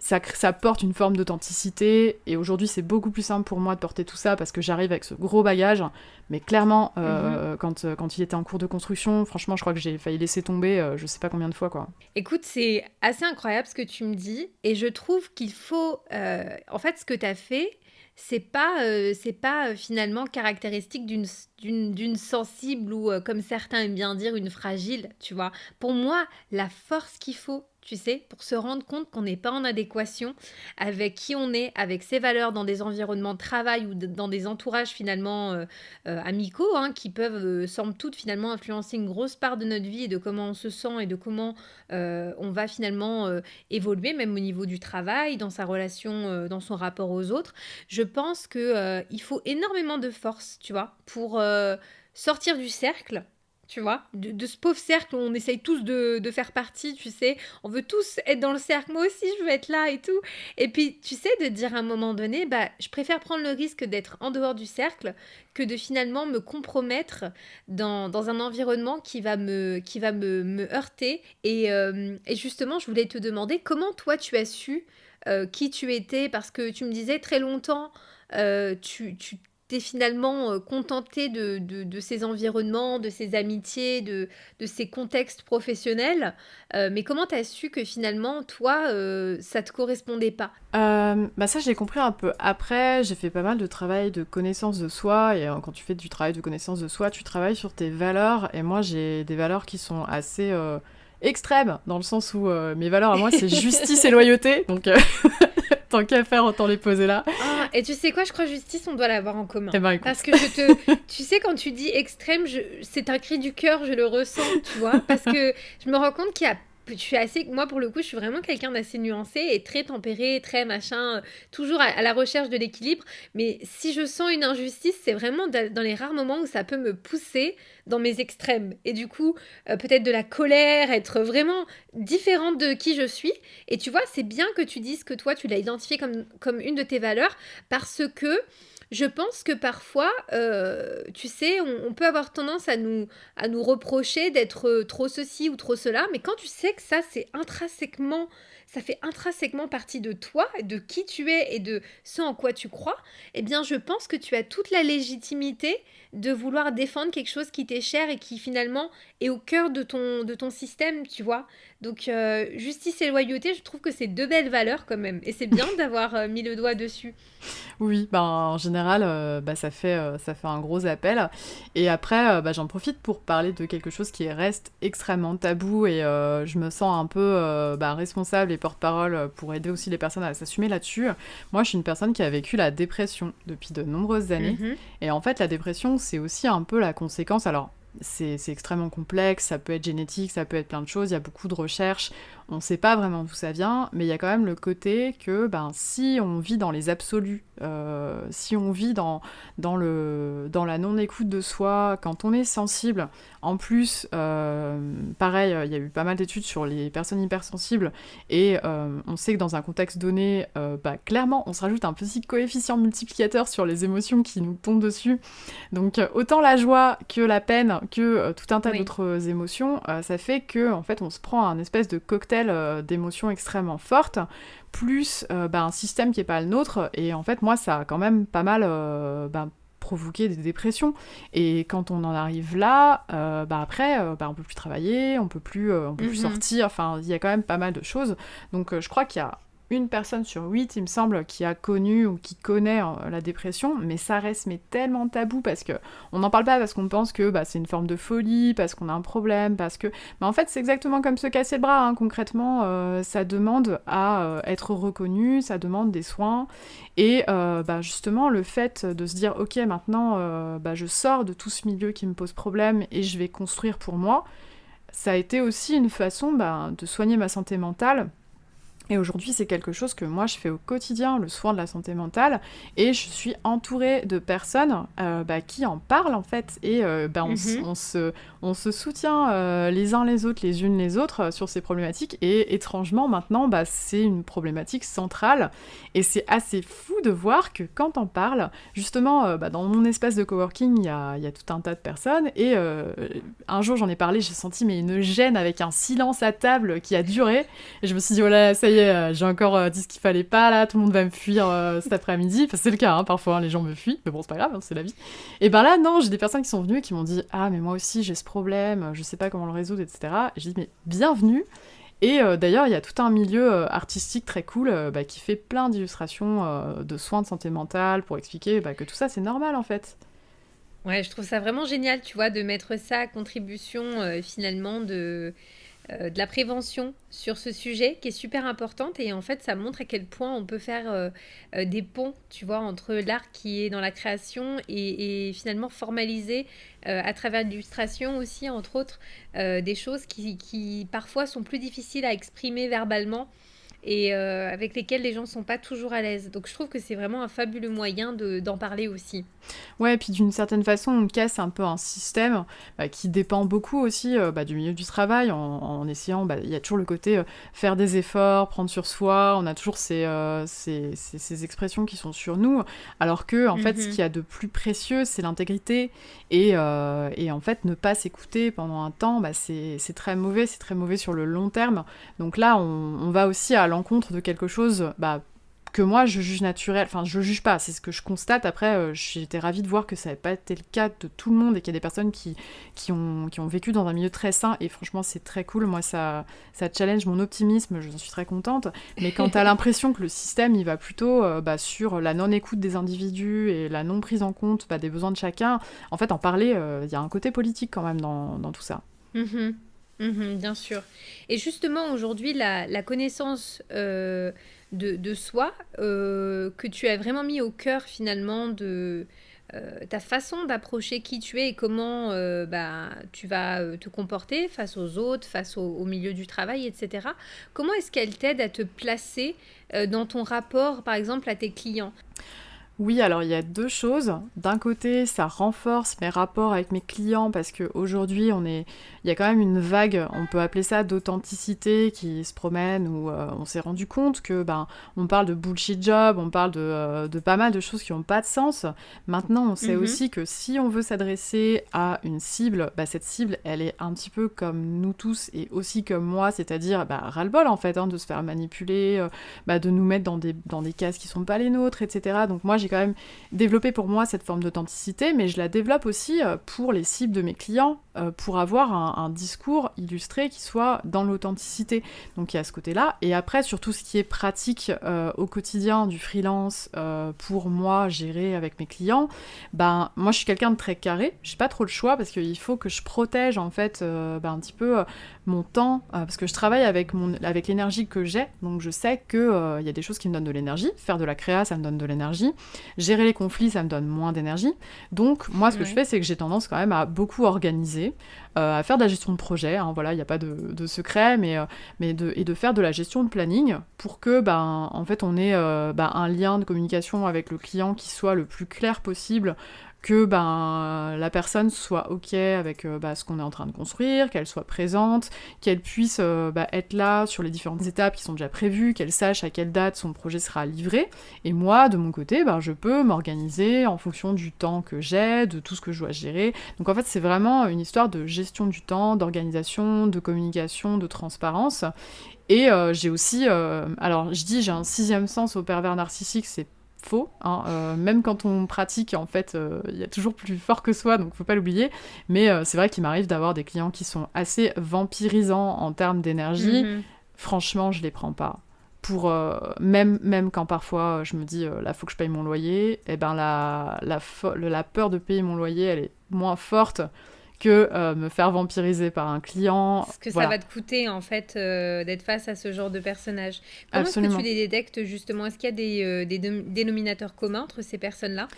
ça porte une forme d'authenticité, et aujourd'hui c'est beaucoup plus simple pour moi de porter tout ça parce que j'arrive avec ce gros bagage, mais clairement Mhm. quand il était en cours de construction, franchement je crois que j'ai failli laisser tomber je sais pas combien de fois quoi. Écoute, c'est assez incroyable ce que tu me dis et je trouve qu'il faut... en fait, ce que tu as fait, c'est pas finalement caractéristique d'une sensible ou, comme certains aiment bien dire, une fragile, tu vois. Pour moi, la force qu'il faut, tu sais, pour se rendre compte qu'on n'est pas en adéquation avec qui on est, avec ses valeurs dans des environnements de travail ou dans des entourages finalement amicaux, hein, qui peuvent, somme toute, finalement influencer une grosse part de notre vie et de comment on se sent et de comment on va finalement évoluer, même au niveau du travail, dans sa relation, dans son rapport aux autres. Je pense que il faut énormément de force, tu vois, pour sortir du cercle. Tu vois, de ce pauvre cercle où on essaye tous de faire partie, tu sais. On veut tous être dans le cercle. Moi aussi, je veux être là et tout. Et puis, tu sais, de dire à un moment donné, bah, je préfère prendre le risque d'être en dehors du cercle que de finalement me compromettre dans un environnement qui va me heurter. Et justement, je voulais te demander comment toi tu as su qui tu étais, parce que tu me disais très longtemps, tu t'es finalement contenté de ces environnements, de ces amitiés, de ces contextes professionnels. Mais comment t'as su que finalement, toi, ça te correspondait pas? Bah ça, j'ai compris un peu après. J'ai fait pas mal de travail de connaissance de soi. Et quand tu fais du travail de connaissance de soi, tu travailles sur tes valeurs. Et moi, j'ai des valeurs qui sont assez extrêmes, dans le sens où mes valeurs à moi, c'est justice et loyauté. Donc, tant qu'à faire, autant les poser là. Ah, et tu sais quoi, je crois justice, on doit l'avoir en commun. Eh ben, écoute. Parce que tu sais, quand tu dis extrême, c'est un cri du cœur, je le ressens, tu vois. Parce que je me rends compte je suis assez, moi pour le coup, je suis vraiment quelqu'un d'assez nuancé et très tempéré, très machin, toujours à la recherche de l'équilibre. Mais si je sens une injustice, c'est vraiment dans les rares moments où ça peut me pousser dans mes extrêmes. Et du coup, peut-être de la colère, être vraiment différente de qui je suis. Et tu vois, c'est bien que tu dises que toi, tu l'as identifié comme une de tes valeurs parce que je pense que parfois, tu sais, on peut avoir tendance à nous reprocher d'être trop ceci ou trop cela, mais quand tu sais que ça fait intrinsèquement partie de toi, de qui tu es et de ce en quoi tu crois, eh bien, je pense que tu as toute la légitimité de vouloir défendre quelque chose qui t'est cher et qui finalement est au cœur de ton système, tu vois. Donc, justice et loyauté, je trouve que c'est deux belles valeurs quand même. Et c'est bien d'avoir mis le doigt dessus. Oui, ben, en général, bah, ça fait un gros appel. Et après, bah, j'en profite pour parler de quelque chose qui reste extrêmement tabou et je me sens un peu bah, responsable et porte-parole pour aider aussi les personnes à s'assumer là-dessus. Moi, je suis une personne qui a vécu la dépression depuis de nombreuses années. Mhm. Et en fait, la dépression, c'est aussi un peu la conséquence. Alors, c'est extrêmement complexe, ça peut être génétique, ça peut être plein de choses, il y a beaucoup de recherches, on ne sait pas vraiment d'où ça vient, mais il y a quand même le côté que ben, si on vit dans les absolus, si on vit dans la non-écoute de soi, quand on est sensible, en plus, pareil, il y a eu pas mal d'études sur les personnes hypersensibles, et on sait que dans un contexte donné, bah, clairement, on se rajoute un petit coefficient multiplicateur sur les émotions qui nous tombent dessus. Donc autant la joie que la peine, que tout un tas d'autres émotions, ça fait que en fait, on se prend un espèce de cocktail d'émotions extrêmement fortes, plus bah, un système qui n'est pas le nôtre, et en fait, moi, ça a quand même pas mal bah, provoqué des dépressions. Et quand on en arrive là, bah après, bah, on peut plus travailler, on peut plus sortir, enfin, il y a quand même pas mal de choses. Donc je crois qu'il y a une personne sur 8, il me semble, qui a connu ou qui connaît la dépression, mais ça reste tellement tabou parce que on n'en parle pas parce qu'on pense que bah, c'est une forme de folie, parce qu'on a un problème, parce que... Mais en fait, c'est exactement comme se casser le bras, hein. Concrètement, ça demande à être reconnu, ça demande des soins, et bah, justement, le fait de se dire « Ok, maintenant, bah, je sors de tout ce milieu qui me pose problème et je vais construire pour moi », ça a été aussi une façon bah, de soigner ma santé mentale. Et aujourd'hui, c'est quelque chose que moi, je fais au quotidien, le soin de la santé mentale, et je suis entourée de personnes bah, qui en parlent, en fait, et bah, on se soutient les uns les autres, les unes les autres, sur ces problématiques, et étrangement, maintenant, bah, c'est une problématique centrale, et c'est assez fou de voir que quand on parle, justement, bah, dans mon espace de coworking, il y a tout un tas de personnes, et un jour, j'en ai parlé, j'ai senti mais une gêne avec un silence à table qui a duré, et je me suis dit, voilà, ça y est, j'ai encore dit ce qu'il fallait pas, là, tout le monde va me fuir cet après-midi. Enfin, c'est le cas, hein, parfois, hein, les gens me fuient, mais bon, c'est pas grave, hein, c'est la vie. Et ben là, non, j'ai des personnes qui sont venues et qui m'ont dit « Ah, mais moi aussi, j'ai ce problème, je sais pas comment le résoudre, etc. » Et j'ai dit « Mais bienvenue !» Et d'ailleurs, il y a tout un milieu artistique très cool bah, qui fait plein d'illustrations de soins de santé mentale pour expliquer bah, que tout ça, c'est normal, en fait. Ouais, je trouve ça vraiment génial, tu vois, de mettre ça à contribution finalement de la prévention sur ce sujet qui est super importante et en fait ça montre à quel point on peut faire des ponts, tu vois, entre l'art qui est dans la création et finalement formaliser à travers l'illustration aussi, entre autres, des choses qui parfois sont plus difficiles à exprimer verbalement et avec lesquelles les gens ne sont pas toujours à l'aise. Donc je trouve que c'est vraiment un fabuleux moyen d'en parler aussi. Ouais, et puis d'une certaine façon, on casse un peu un système qui dépend beaucoup aussi bah, du milieu du travail, en essayant, bah, il y a toujours le côté faire des efforts, prendre sur soi, on a toujours ces expressions qui sont sur nous, alors que, en fait, ce qu'il y a de plus précieux, c'est l'intégrité, et en fait, ne pas s'écouter pendant un temps, bah, c'est très mauvais sur le long terme. Donc là, on va aussi à l'encontre de quelque chose... Bah, que moi je juge naturel, enfin je juge pas, c'est ce que je constate. Après j'étais ravie de voir que ça n'avait pas été le cas de tout le monde et qu'il y a des personnes qui ont vécu dans un milieu très sain, et franchement c'est très cool. Moi ça challenge mon optimisme, je suis très contente. Mais quand t'as l'impression que le système il va plutôt sur la non-écoute des individus et la non prise en compte des besoins de chacun, en fait en parler, y a un côté politique quand même dans tout ça. Mhm. Mhm, bien sûr. Et justement, aujourd'hui, la connaissance de soi, que tu as vraiment mis au cœur finalement de ta façon d'approcher qui tu es et comment tu vas te comporter face aux autres, face au milieu du travail, etc. Comment est-ce qu'elle t'aide à te placer dans ton rapport, par exemple, à tes clients? Oui, alors il y a deux choses. D'un côté, ça renforce mes rapports avec mes clients parce qu'aujourd'hui, il y a quand même une vague, on peut appeler ça d'authenticité qui se promène, où on s'est rendu compte que on parle de bullshit job, on parle de pas mal de choses qui n'ont pas de sens. Maintenant, on sait aussi que si on veut s'adresser à une cible, cette cible, elle est un petit peu comme nous tous et aussi comme moi, c'est-à-dire ras-le-bol en fait, de se faire manipuler, de nous mettre dans des cases qui sont pas les nôtres, etc. Donc moi, j'ai quand même développé pour moi cette forme d'authenticité, mais je la développe aussi pour les cibles de mes clients, pour avoir un discours illustré qui soit dans l'authenticité. Donc il y a ce côté-là. Et après, sur tout ce qui est pratique au quotidien du freelance, pour moi, gérer avec mes clients, moi je suis quelqu'un de très carré, j'ai pas trop le choix parce qu'il faut que je protège en fait un petit peu mon temps, parce que je travaille avec l'énergie que j'ai, donc je sais que y a des choses qui me donnent de l'énergie. Faire de la créa, ça me donne de l'énergie. Gérer les conflits, ça me donne moins d'énergie. Donc moi, ce que je fais, c'est que j'ai tendance quand même à beaucoup organiser, à faire de la gestion de projet, voilà, il n'y a pas de secret, et de faire de la gestion de planning pour que en fait, on ait un lien de communication avec le client qui soit le plus clair possible, que la personne soit ok avec ce qu'on est en train de construire, qu'elle soit présente, qu'elle puisse être là sur les différentes étapes qui sont déjà prévues, qu'elle sache à quelle date son projet sera livré. Et moi, de mon côté, je peux m'organiser en fonction du temps que j'ai, de tout ce que je dois gérer. Donc en fait, c'est vraiment une histoire de gestion du temps, d'organisation, de communication, de transparence. Et j'ai aussi... alors, je dis, j'ai un 6e sens au pervers narcissique, c'est faux, même quand on pratique, en fait, il y a toujours plus fort que soi, donc faut pas l'oublier, mais c'est vrai qu'il m'arrive d'avoir des clients qui sont assez vampirisants en termes d'énergie. Franchement, je les prends pas. Pour même quand parfois je me dis là faut que je paye mon loyer, et la peur de payer mon loyer, elle est moins forte que me faire vampiriser par un client. Ce que ça va te coûter, en fait, d'être face à ce genre de personnage. Comment Absolument. est-ce que tu les détectes, justement? Est-ce qu'il y a des dénominateurs communs entre ces personnes-là?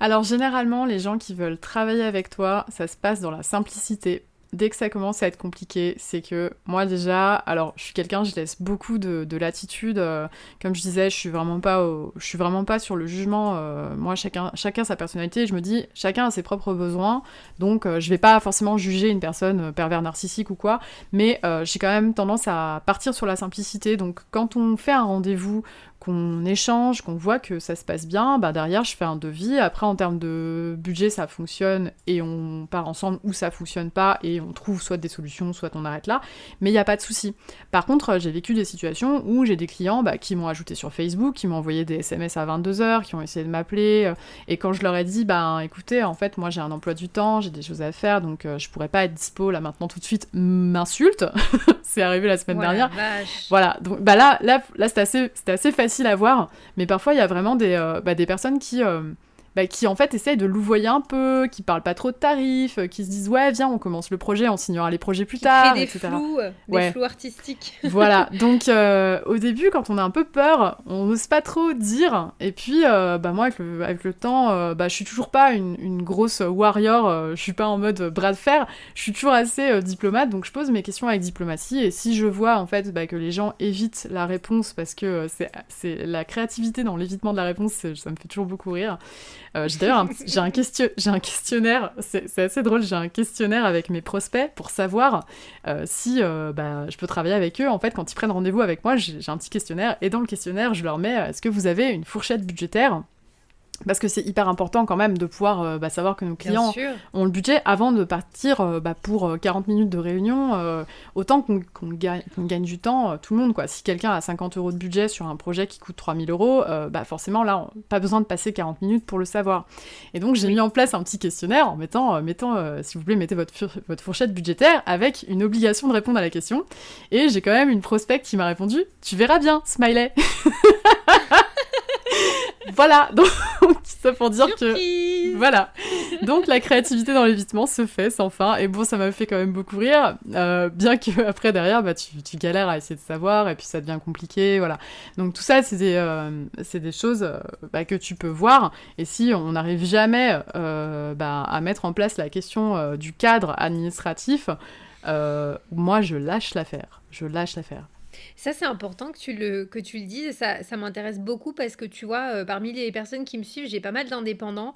Alors, généralement, les gens qui veulent travailler avec toi, ça se passe dans la simplicité. Dès que ça commence à être compliqué, c'est que moi déjà, alors je suis quelqu'un, je laisse beaucoup de latitude, comme je disais, je suis vraiment pas sur le jugement, moi chacun sa personnalité, je me dis chacun a ses propres besoins, donc je vais pas forcément juger une personne pervers narcissique ou quoi, mais j'ai quand même tendance à partir sur la simplicité, donc quand on fait un rendez-vous, qu'on échange, qu'on voit que ça se passe bien, derrière je fais un devis, après en termes de budget ça fonctionne et on part ensemble, ou ça fonctionne pas et on trouve soit des solutions, soit on arrête là, mais il n'y a pas de souci. Par contre, j'ai vécu des situations où j'ai des clients qui m'ont ajouté sur Facebook, qui m'ont envoyé des SMS à 22h, qui ont essayé de m'appeler, et quand je leur ai dit, écoutez, en fait moi j'ai un emploi du temps, j'ai des choses à faire, donc je pourrais pas être dispo là maintenant tout de suite, m'insulte. C'est arrivé la semaine dernière. Voilà, donc là c'était assez facile à voir, mais parfois il y a vraiment des personnes qui en fait essayent de louvoyer un peu, qui parlent pas trop de tarifs, qui se disent ouais viens on commence le projet, on signera les projets plus tard, des etc. des flous artistiques. Voilà, donc au début quand on a un peu peur, on n'ose pas trop dire, et puis moi avec le temps, je suis toujours pas une grosse warrior, je suis pas en mode bras de fer, je suis toujours assez diplomate, donc je pose mes questions avec diplomatie, et si je vois en fait que les gens évitent la réponse parce que c'est la créativité dans l'évitement de la réponse, ça me fait toujours beaucoup rire. D'ailleurs, j'ai un questionnaire, c'est assez drôle, j'ai un questionnaire avec mes prospects pour savoir si je peux travailler avec eux. En fait, quand ils prennent rendez-vous avec moi, j'ai un petit questionnaire, et dans le questionnaire, je leur mets est-ce que vous avez une fourchette budgétaire Parce que c'est hyper important quand même de pouvoir savoir que nos Bien clients sûr. ont le budget avant de partir pour 40 minutes de réunion, autant qu'on gagne du temps, tout le monde, quoi. Si quelqu'un a 50 € de budget sur un projet qui coûte 3 000 €, forcément, là, pas besoin de passer 40 minutes pour le savoir. Et donc, j'ai mis en place un petit questionnaire en mettant, s'il vous plaît, mettez votre fourchette budgétaire avec une obligation de répondre à la question. Et j'ai quand même une prospect qui m'a répondu « Tu verras bien, smiley !» Voilà, donc ça pour dire Surprise. que... Voilà. Donc la créativité dans l'évitement se fait sans fin. Et bon, ça m'a fait quand même beaucoup rire. Bien que après derrière, tu galères à essayer de savoir et puis ça devient compliqué. Voilà. Donc tout ça, c'est des choses que tu peux voir. Et si on n'arrive jamais à mettre en place la question du cadre administratif, moi, je lâche l'affaire. Je lâche l'affaire. Ça, c'est important que tu le dises. Ça m'intéresse beaucoup parce que tu vois, parmi les personnes qui me suivent, j'ai pas mal d'indépendants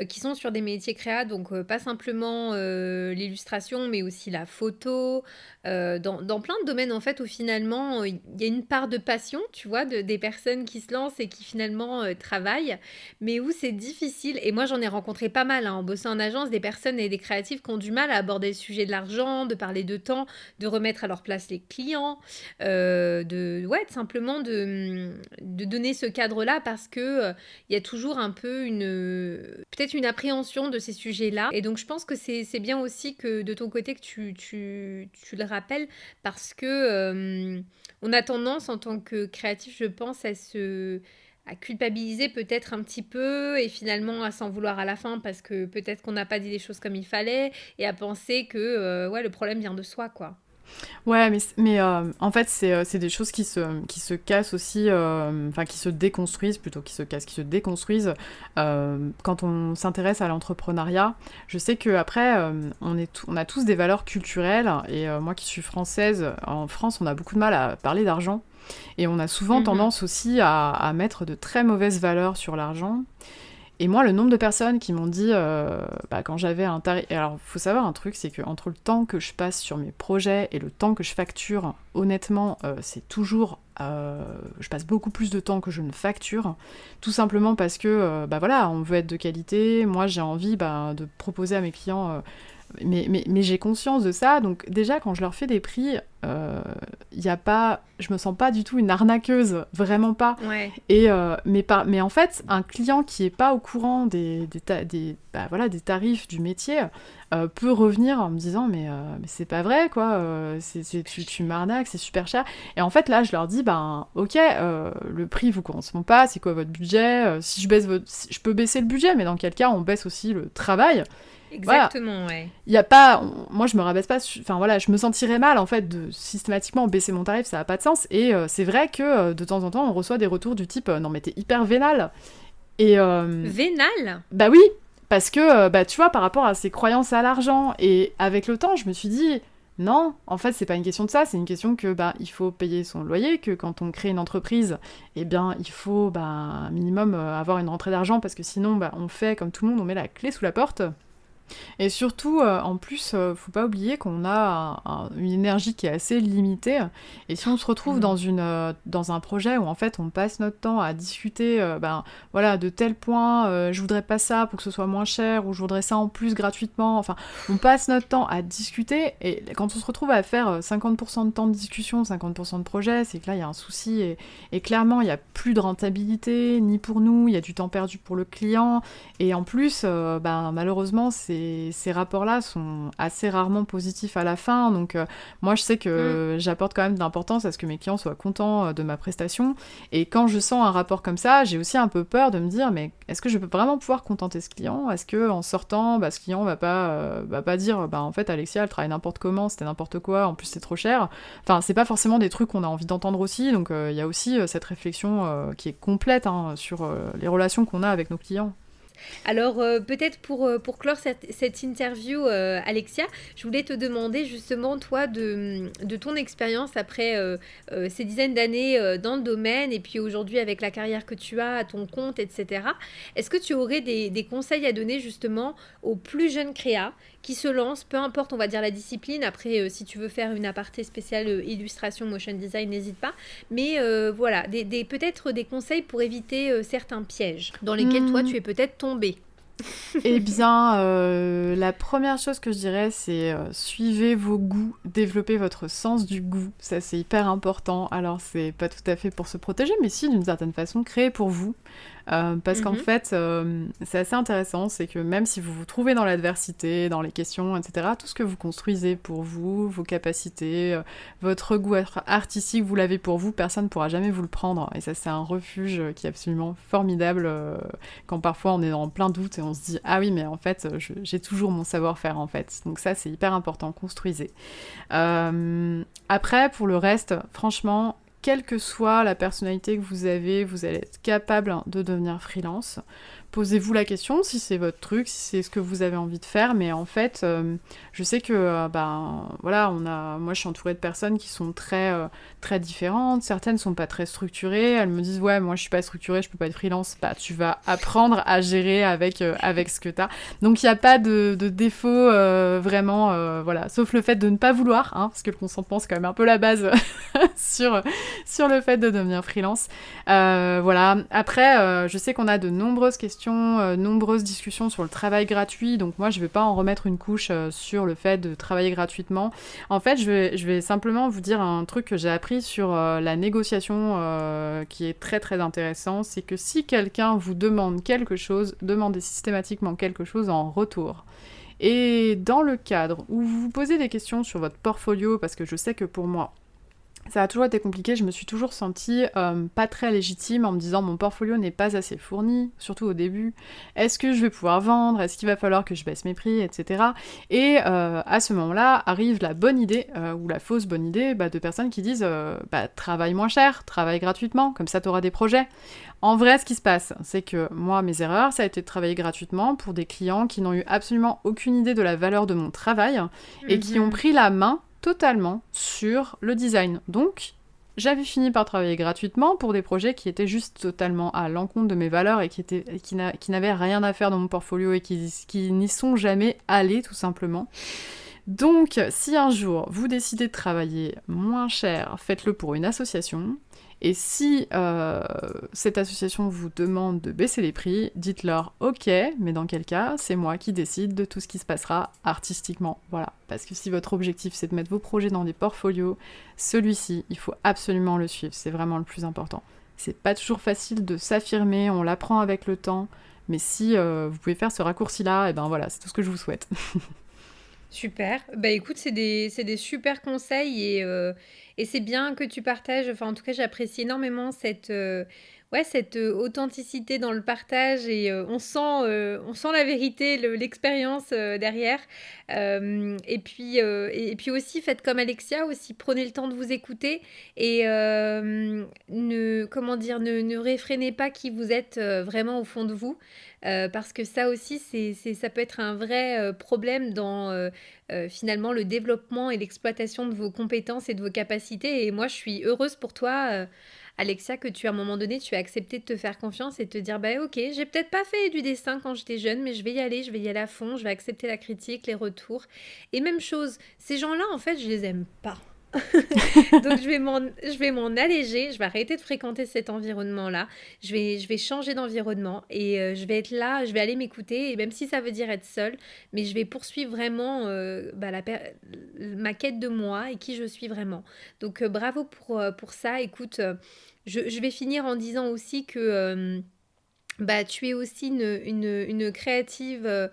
qui sont sur des métiers créa, donc pas simplement l'illustration, mais aussi la photo, dans plein de domaines en fait où finalement il y a une part de passion, tu vois, des personnes qui se lancent et qui finalement travaillent, mais où c'est difficile. Et moi, j'en ai rencontré pas mal hein, en bossant en agence, des personnes et des créatifs qui ont du mal à aborder le sujet de l'argent, de parler de temps, de remettre à leur place les clients. Simplement de donner ce cadre-là parce que il y a toujours un peu peut-être une appréhension de ces sujets-là. Et donc, je pense que c'est bien aussi que de ton côté que tu le rappelles parce que on a tendance en tant que créatif, je pense, à culpabiliser peut-être un petit peu et finalement à s'en vouloir à la fin parce que peut-être qu'on n'a pas dit les choses comme il fallait et à penser que le problème vient de soi, quoi. Ouais, mais en fait, c'est des choses qui se cassent aussi, qui se déconstruisent, plutôt qui se cassent, qui se déconstruisent quand on s'intéresse à l'entrepreneuriat. Je sais qu'après, on a tous des valeurs culturelles, et moi qui suis française, en France, on a beaucoup de mal à parler d'argent, et on a souvent tendance aussi à mettre de très mauvaises valeurs sur l'argent. Et moi, le nombre de personnes qui m'ont dit, quand j'avais un tarif... Alors, il faut savoir un truc, c'est qu'entre le temps que je passe sur mes projets et le temps que je facture, honnêtement, c'est toujours... je passe beaucoup plus de temps que je ne facture, tout simplement parce que, on veut être de qualité. Moi, j'ai envie de proposer à mes clients... Mais j'ai conscience de ça, donc déjà, quand je leur fais des prix, je me sens pas du tout une arnaqueuse, vraiment pas. Ouais. Mais en fait, un client qui est pas au courant des tarifs du métier peut revenir en me disant mais c'est pas vrai quoi, tu m'arnaques, c'est super cher. Et en fait là je leur dis ok, le prix vous correspond pas, c'est quoi votre budget, si je peux baisser le budget, mais dans quel cas on baisse aussi le travail. Exactement, voilà. ouais. Y a pas, moi je me rabaisse pas, je me sentirais mal en fait de systématiquement baisser mon tarif, ça a pas de sens. Et c'est vrai que de temps en temps on reçoit des retours du type non mais t'es hyper vénal. Et Vénal ? bah oui, parce que tu vois, par rapport à ses croyances à l'argent, et avec le temps je me suis dit non, en fait c'est pas une question de ça, c'est une question que il faut payer son loyer, que quand on crée une entreprise, eh bien il faut un minimum avoir une rentrée d'argent, parce que sinon on fait comme tout le monde, on met la clé sous la porte. Et surtout, en plus, faut pas oublier qu'on a une énergie qui est assez limitée. Et si on se retrouve dans un projet où en fait on passe notre temps à discuter, de tel point, je voudrais pas ça pour que ce soit moins cher, ou je voudrais ça en plus gratuitement. Enfin, on passe notre temps à discuter, et quand on se retrouve à faire 50% de temps de discussion, 50% de projet, c'est que là il y a un souci, et clairement il y a plus de rentabilité, ni pour nous, il y a du temps perdu pour le client, et en plus, malheureusement, ces rapports-là sont assez rarement positifs à la fin, donc moi je sais que j'apporte quand même de l'importance à ce que mes clients soient contents de ma prestation, et quand je sens un rapport comme ça, j'ai aussi un peu peur de me dire mais est-ce que je peux vraiment pouvoir contenter ce client ? Est-ce que en sortant, ce client va pas dire en fait Alexia elle travaille n'importe comment, c'était n'importe quoi, en plus c'est trop cher. Enfin, c'est pas forcément des trucs qu'on a envie d'entendre aussi, donc il y a aussi cette réflexion qui est complète sur les relations qu'on a avec nos clients. Alors, peut-être pour clore cette interview, Alexia, je voulais te demander justement, toi, de ton expérience après ces dizaines d'années dans le domaine et puis aujourd'hui avec la carrière que tu as, à ton compte, etc. Est-ce que tu aurais des conseils à donner justement aux plus jeunes créas qui se lancent, peu importe, on va dire la discipline. Après, si tu veux faire une aparté spéciale illustration, motion design, n'hésite pas. Mais voilà, peut-être des conseils pour éviter certains pièges dans lesquels toi, Hmm, tu es peut-être tombé. Eh bien, la première chose que je dirais, c'est suivez vos goûts, développez votre sens du goût. Ça, c'est hyper important. Alors, c'est pas tout à fait pour se protéger, mais si, d'une certaine façon, créez pour vous. Parce qu'en Mhm. fait, c'est assez intéressant, c'est que même si vous vous trouvez dans l'adversité, dans les questions, etc., tout ce que vous construisez pour vous, vos capacités, votre goût artistique, vous l'avez pour vous, personne ne pourra jamais vous le prendre. Et ça, c'est un refuge qui est absolument formidable quand parfois on est en plein doute et on se dit «Ah oui, mais en fait, j'ai toujours mon savoir-faire, en fait». Donc ça, c'est hyper important, construisez. Après, pour le reste, franchement, quelle que soit la personnalité que vous allez être capable de devenir freelance. Posez-vous la question si c'est votre truc, si c'est ce que vous avez envie de faire, mais en fait, je sais que, voilà, moi je suis entourée de personnes qui sont très différentes, certaines sont pas très structurées, elles me disent, ouais, moi je suis pas structurée, je peux pas être freelance, bah tu vas apprendre à gérer avec ce que t'as. Donc il n'y a pas de défaut vraiment, voilà, sauf le fait de ne pas vouloir, hein, parce que le consentement c'est quand même un peu la base sur le fait de devenir freelance. Voilà. Après, je sais qu'on a de nombreuses questions, nombreuses discussions sur le travail gratuit, donc moi je vais pas en remettre une couche sur le fait de travailler gratuitement. En fait, je vais simplement vous dire un truc que j'ai appris sur la négociation qui est très très intéressant, c'est que si quelqu'un vous demande quelque chose, demandez systématiquement quelque chose en retour. Et dans le cadre où vous vous posez des questions sur votre portfolio, parce que je sais que pour moi, ça a toujours été compliqué, je me suis toujours sentie pas très légitime en me disant mon portfolio n'est pas assez fourni, surtout au début. Est-ce que je vais pouvoir vendre? Est-ce qu'il va falloir que je baisse mes prix, etc. Et à ce moment-là arrive la bonne idée, ou la fausse bonne idée, de personnes qui disent travaille moins cher, travaille gratuitement, comme ça t'auras des projets. En vrai, ce qui se passe, c'est que moi, mes erreurs, ça a été de travailler gratuitement pour des clients qui n'ont eu absolument aucune idée de la valeur de mon travail et qui ont Mhm. pris la main totalement sur le design. Donc, j'avais fini par travailler gratuitement pour des projets qui étaient juste totalement à l'encontre de mes valeurs et qui n'avaient rien à faire dans mon portfolio et qui n'y sont jamais allés, tout simplement. Donc, si un jour vous décidez de travailler moins cher, faites-le pour une association. Et si cette association vous demande de baisser les prix, dites-leur ok, mais dans quel cas, c'est moi qui décide de tout ce qui se passera artistiquement. Voilà. Parce que si votre objectif c'est de mettre vos projets dans des portfolios, celui-ci, il faut absolument le suivre. C'est vraiment le plus important. C'est pas toujours facile de s'affirmer, on l'apprend avec le temps. Mais si vous pouvez faire ce raccourci-là, et ben voilà, c'est tout ce que je vous souhaite. Super. Bah écoute, c'est des super conseils et c'est bien que tu partages. Enfin, en tout cas, j'apprécie énormément cette authenticité dans le partage et on sent la vérité, l'expérience derrière. Et puis aussi, faites comme Alexia aussi, prenez le temps de vous écouter et comment dire, ne réfrénez pas qui vous êtes vraiment au fond de vous. Parce que ça aussi, ça peut être un vrai problème dans finalement le développement et l'exploitation de vos compétences et de vos capacités. Et moi, je suis heureuse pour toi, Alexia, que tu, à un moment donné, tu as accepté de te faire confiance et de te dire, bah ok, j'ai peut-être pas fait du dessin quand j'étais jeune, mais je vais y aller à fond, je vais accepter la critique, les retours. Et même chose, ces gens-là, en fait, je les aime pas. Donc je vais m'en alléger, je vais arrêter de fréquenter cet environnement-là, je vais changer d'environnement et je vais être là, je vais aller m'écouter et même si ça veut dire être seule, mais je vais poursuivre vraiment ma quête de moi et qui je suis vraiment. Donc bravo pour ça, écoute, je vais finir en disant aussi que... tu es aussi une créative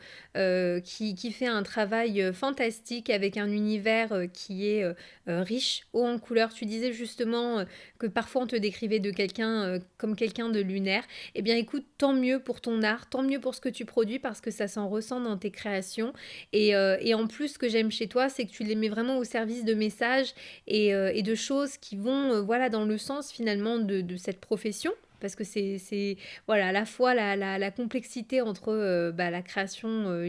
qui fait un travail fantastique avec un univers qui est riche, haut en couleurs. Tu disais justement que parfois on te décrivait de quelqu'un comme quelqu'un de lunaire. Eh bien écoute, tant mieux pour ton art, tant mieux pour ce que tu produis parce que ça s'en ressent dans tes créations. Et en plus, ce que j'aime chez toi, c'est que tu les mets vraiment au service de messages et de choses qui vont voilà, dans le sens finalement de cette profession parce que voilà, à la fois la complexité entre la création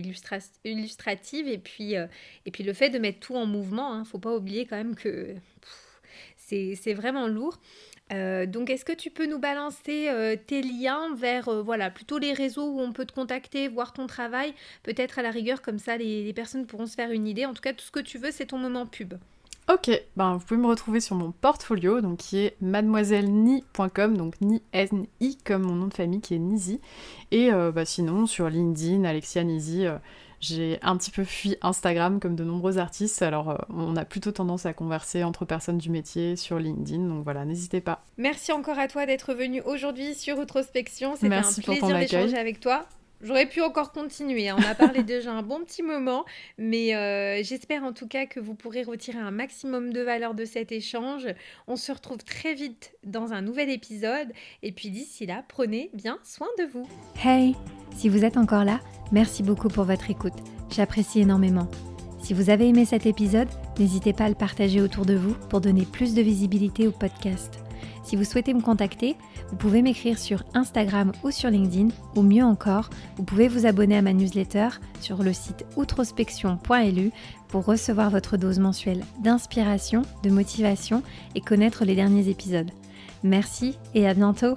illustrative et puis le fait de mettre tout en mouvement, hein. Faut pas oublier quand même que c'est vraiment lourd. Donc, est-ce que tu peux nous balancer tes liens vers voilà, plutôt les réseaux où on peut te contacter, voir ton travail, peut-être à la rigueur, comme ça les personnes pourront se faire une idée. En tout cas, tout ce que tu veux, c'est ton moment pub. Ok, ben vous pouvez me retrouver sur mon portfolio, donc qui est mademoiselleni.com, donc ni N-I comme mon nom de famille qui est Nizi. Et sinon sur LinkedIn, Alexia Nizi, j'ai un petit peu fui Instagram comme de nombreux artistes, alors on a plutôt tendance à converser entre personnes du métier sur LinkedIn, donc voilà, n'hésitez pas. Merci encore à toi d'être venu aujourd'hui sur Outrospection, c'était Merci un pour ton plaisir accueil. d'échanger avec toi. J'aurais pu encore continuer, hein. On a parlé déjà un bon petit moment, mais j'espère en tout cas que vous pourrez retirer un maximum de valeur de cet échange. On se retrouve très vite dans un nouvel épisode, et puis d'ici là, prenez bien soin de vous. Hey, si vous êtes encore là, merci beaucoup pour votre écoute, j'apprécie énormément. Si vous avez aimé cet épisode, n'hésitez pas à le partager autour de vous pour donner plus de visibilité au podcast. Si vous souhaitez me contacter, vous pouvez m'écrire sur Instagram ou sur LinkedIn, ou mieux encore, vous pouvez vous abonner à ma newsletter sur le site outrospection.lu pour recevoir votre dose mensuelle d'inspiration, de motivation et connaître les derniers épisodes. Merci et à bientôt!